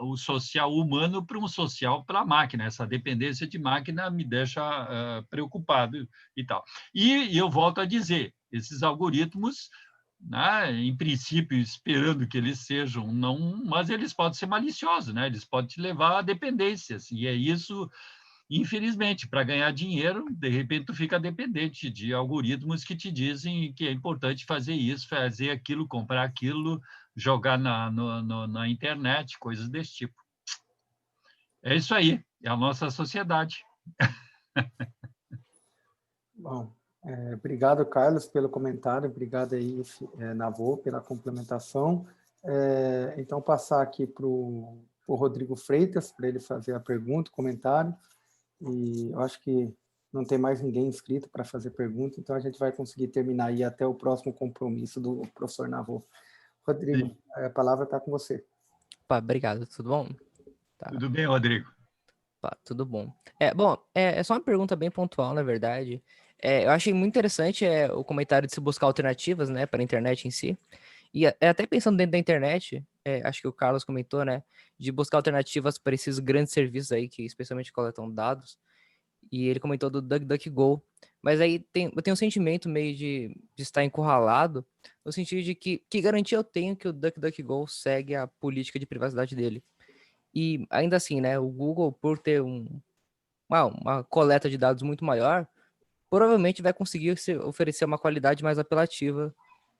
o social humano para um social para a máquina. Essa dependência de máquina me deixa preocupado e tal. E eu volto a dizer, esses algoritmos, né, em princípio, esperando que eles sejam, não, mas eles podem ser maliciosos, né? Eles podem te levar a dependências, e é isso. Infelizmente, para ganhar dinheiro, de repente, tu fica dependente de algoritmos que te dizem que é importante fazer isso, fazer aquilo, comprar aquilo, jogar na internet, coisas desse tipo. É isso aí, é a nossa sociedade. Bom, obrigado, Carlos, pelo comentário, obrigado aí, Navô, pela complementação. Então, passar aqui para o Rodrigo Freitas, para ele fazer a pergunta, o comentário. E eu acho que não tem mais ninguém inscrito para fazer pergunta, então a gente vai conseguir terminar aí até o próximo compromisso do professor Navô. Rodrigo, Sim. a palavra está com você. Opa, obrigado, tudo bom? Tá. Tudo bem, Rodrigo? Opa, tudo bom. Bom, é só uma pergunta bem pontual, na verdade. Eu achei muito interessante o comentário de se buscar alternativas, né, para a internet em si. E até pensando dentro da internet, acho que o Carlos comentou, né, de buscar alternativas para esses grandes serviços aí que especialmente coletam dados. E ele comentou do DuckDuckGo. Mas aí eu tenho um sentimento meio de estar encurralado, no sentido de que garantia eu tenho que o DuckDuckGo segue a política de privacidade dele. E ainda assim, né, o Google, por ter uma coleta de dados muito maior, provavelmente vai conseguir oferecer uma qualidade mais apelativa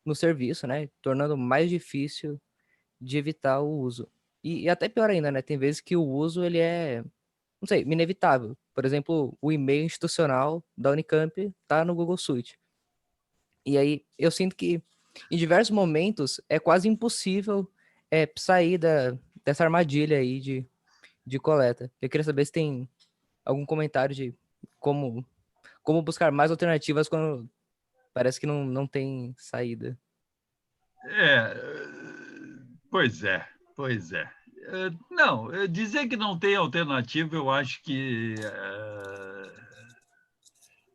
no serviço, né, tornando mais difícil de evitar o uso. E até pior ainda, né, tem vezes que o uso ele é, não sei, inevitável. Por exemplo, o e-mail institucional da Unicamp está no Google Suite. E aí eu sinto que em diversos momentos é quase impossível sair dessa armadilha aí de coleta. Eu queria saber se tem algum comentário de como buscar mais alternativas quando parece que não tem saída. Pois é. Não, dizer que não tem alternativa, eu acho que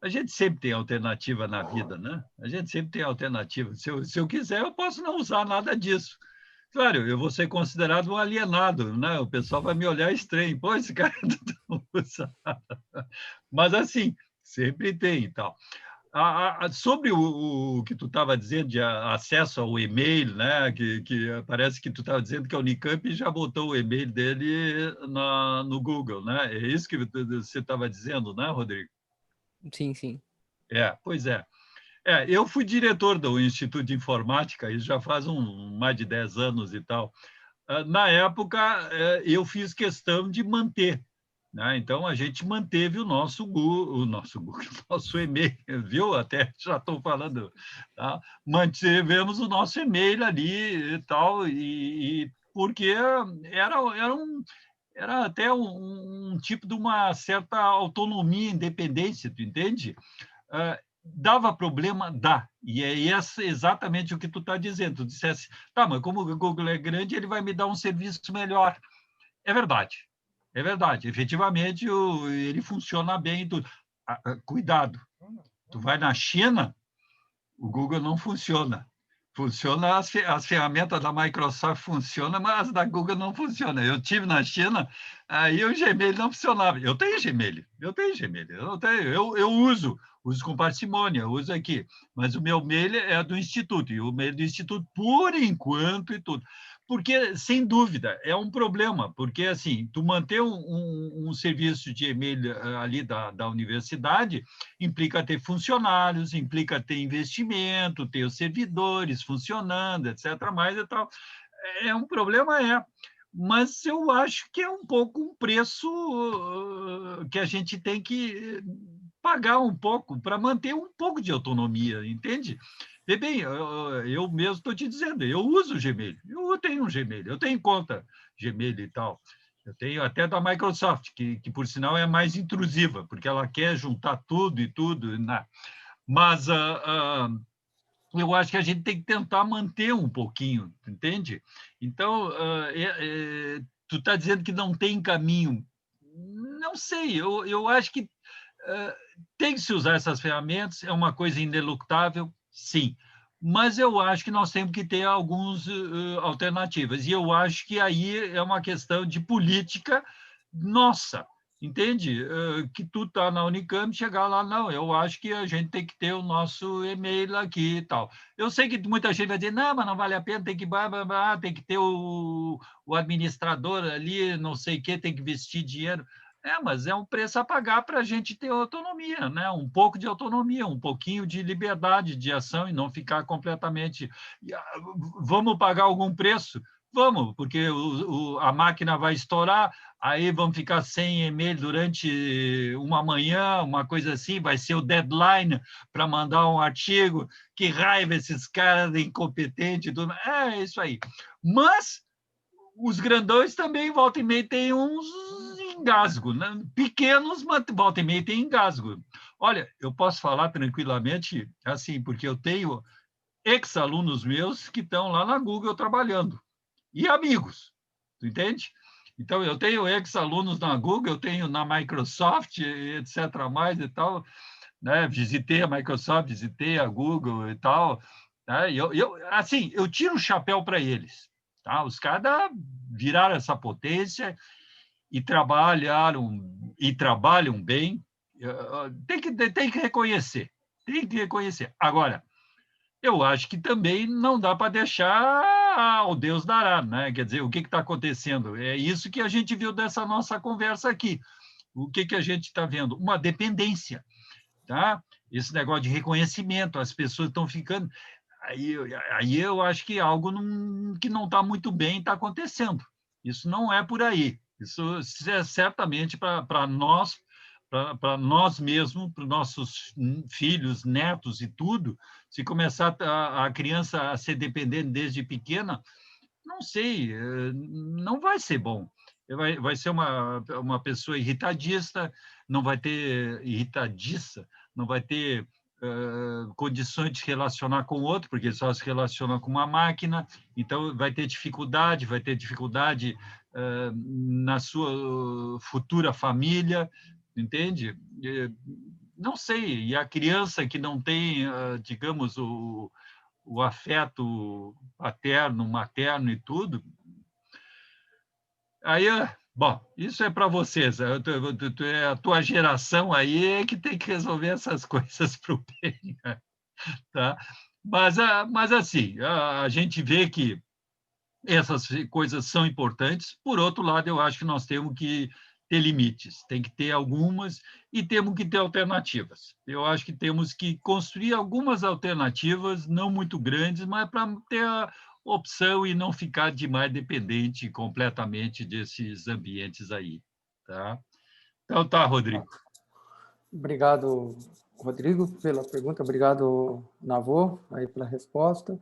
a gente sempre tem alternativa na vida, né? A gente sempre tem alternativa. Se eu quiser, eu posso não usar nada disso. Claro, eu vou ser considerado um alienado, né? O pessoal vai me olhar estranho. Pô, esse cara não usa. Mas, assim, sempre tem e tal. Sobre o que tu estava dizendo de acesso ao e-mail, né? Que parece que tu estava dizendo que a Unicamp já botou o e-mail dele no Google, né? É isso que você estava dizendo, né, Rodrigo? Sim, sim. Pois é. Eu fui diretor do Instituto de Informática, isso já faz mais de 10 anos e tal. Na época, eu fiz questão de manter, né? Então, a gente manteve o nosso e-mail, viu? Até já estou falando. Tá? Mantivemos o nosso e-mail ali e tal, porque era até um tipo de uma certa autonomia e independência, tu entende? Dava problema? Dá. E é exatamente o que tu está dizendo. Tu dissesse, tá, mas como o Google é grande, ele vai me dar um serviço melhor. É verdade. É verdade. Efetivamente, ele funciona bem. Cuidado. Tu vai na China, o Google não funciona. Funciona, as ferramentas da Microsoft funcionam, mas as da Google não funcionam. Eu tive na China, aí o Gmail não funcionava. Eu tenho Gmail. Eu uso com parcimônia, uso aqui. Mas o meu mail é do Instituto, e o mail do Instituto, por enquanto, e tudo. Porque, sem dúvida, é um problema, porque, assim, tu manter um serviço de e-mail ali da universidade implica ter funcionários, implica ter investimento, ter os servidores funcionando, etc. Mais e tal. É um problema, mas eu acho que é um pouco um preço que a gente tem que pagar um pouco para manter um pouco de autonomia, entende? Vê bem, eu mesmo estou te dizendo, eu uso o Gmail, eu tenho um Gmail, eu tenho conta Gmail e tal. Eu tenho até da Microsoft, que por sinal é mais intrusiva, porque ela quer juntar tudo e tudo, né? Mas eu acho que a gente tem que tentar manter um pouquinho, entende? Então, tu está dizendo que não tem caminho. Não sei, eu acho que tem que se usar essas ferramentas, é uma coisa inelutável, sim. Mas eu acho que nós temos que ter algumas alternativas. E eu acho que aí é uma questão de política nossa, entende? Que tu está na Unicamp, chegar lá, não, eu acho que a gente tem que ter o nosso e-mail aqui e tal. Eu sei que muita gente vai dizer, não, mas não vale a pena, tem que, tem que ter o administrador ali, não sei o quê, tem que vestir dinheiro. Mas é um preço a pagar para a gente ter autonomia, né? Um pouco de autonomia, um pouquinho de liberdade de ação e não ficar completamente... Vamos pagar algum preço? Vamos, porque a máquina vai estourar, aí vamos ficar sem e-mail durante uma manhã, uma coisa assim, vai ser o deadline para mandar um artigo. Que raiva esses caras incompetentes. É isso aí. Mas os grandões também, volta e meia, tem uns engasgo, né? Pequenos, mas volta e meia tem engasgo. Olha, eu posso falar tranquilamente, assim, porque eu tenho ex-alunos meus que estão lá na Google trabalhando, e amigos, tu entende? Então, eu tenho ex-alunos na Google, eu tenho na Microsoft, etc., mais e tal, né? Visitei a Microsoft, visitei a Google e tal, né? Assim, eu tiro o chapéu para eles, tá? Os caras viraram essa potência e trabalham bem. Tem que reconhecer, tem que reconhecer. Agora, eu acho que também não dá para deixar o Deus dará, né? Quer dizer, o que está acontecendo? É isso que a gente viu dessa nossa conversa aqui. O que a gente está vendo? Uma dependência, tá? Esse negócio de reconhecimento, as pessoas estão ficando... Aí eu acho que algo que não está muito bem está acontecendo. Isso não é por aí. Isso é certamente para nós mesmos, para os nossos filhos, netos e tudo. Se começar a criança a ser dependente desde pequena, não sei, não vai ser bom. Vai ser uma pessoa irritadiça, não vai ter não vai ter condições de se relacionar com o outro, porque ele só se relaciona com uma máquina, então vai ter dificuldade na sua futura família, entende? Não sei, e a criança que não tem, digamos, o afeto paterno, materno e tudo, aí, bom, isso é para vocês, a tua geração aí é que tem que resolver essas coisas para o bem, tá? Mas assim, a gente vê que essas coisas são importantes. Por outro lado, eu acho que nós temos que ter limites, tem que ter algumas e temos que ter alternativas. Eu acho que temos que construir algumas alternativas, não muito grandes, mas para ter a opção e não ficar demais dependente completamente desses ambientes aí, tá? Então tá, Rodrigo. Obrigado, Rodrigo, pela pergunta. Obrigado, Navô, aí pela resposta.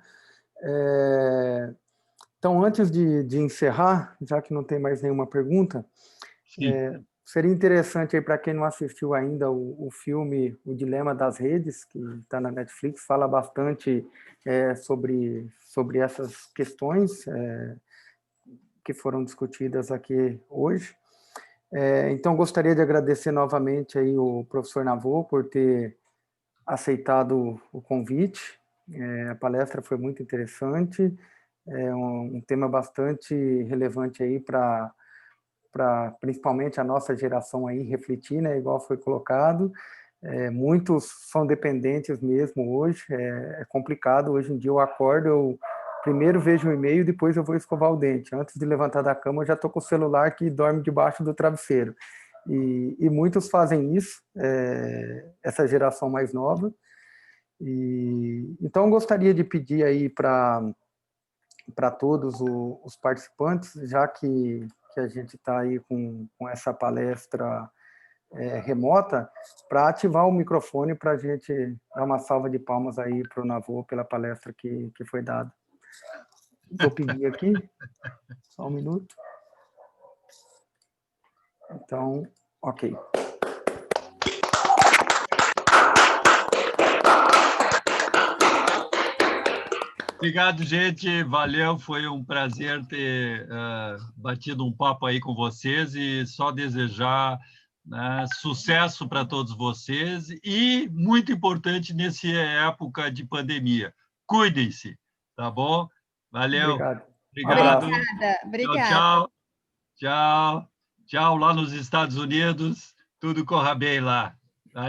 Então, antes de encerrar, já que não tem mais nenhuma pergunta, seria interessante aí para quem não assistiu ainda o filme O Dilema das Redes, que está na Netflix, fala bastante sobre essas questões que foram discutidas aqui hoje. Então, gostaria de agradecer novamente aí o professor Navô por ter aceitado o convite. A palestra foi muito interessante, é um tema bastante relevante aí para principalmente a nossa geração aí refletir, né, igual foi colocado. Muitos são dependentes mesmo hoje, é complicado. Hoje em dia eu acordo, eu primeiro vejo o e-mail, depois eu vou escovar o dente. Antes de levantar da cama, eu já estou com o celular que dorme debaixo do travesseiro. E muitos fazem isso, essa geração mais nova. Então, eu gostaria de pedir aí para todos os participantes, já que a gente está aí com essa palestra remota, para ativar o microfone para a gente dar uma salva de palmas aí para o Navô pela palestra que foi dada. Vou pedir aqui, só um minuto. Então, ok. Obrigado, gente. Valeu, foi um prazer ter batido um papo aí com vocês e só desejar, né, sucesso para todos vocês e, muito importante, nessa época de pandemia. Cuidem-se, tá bom? Valeu. Obrigado. Obrigado. Obrigada. Tchau, tchau. Tchau, tchau. Lá nos Estados Unidos, tudo corra bem lá.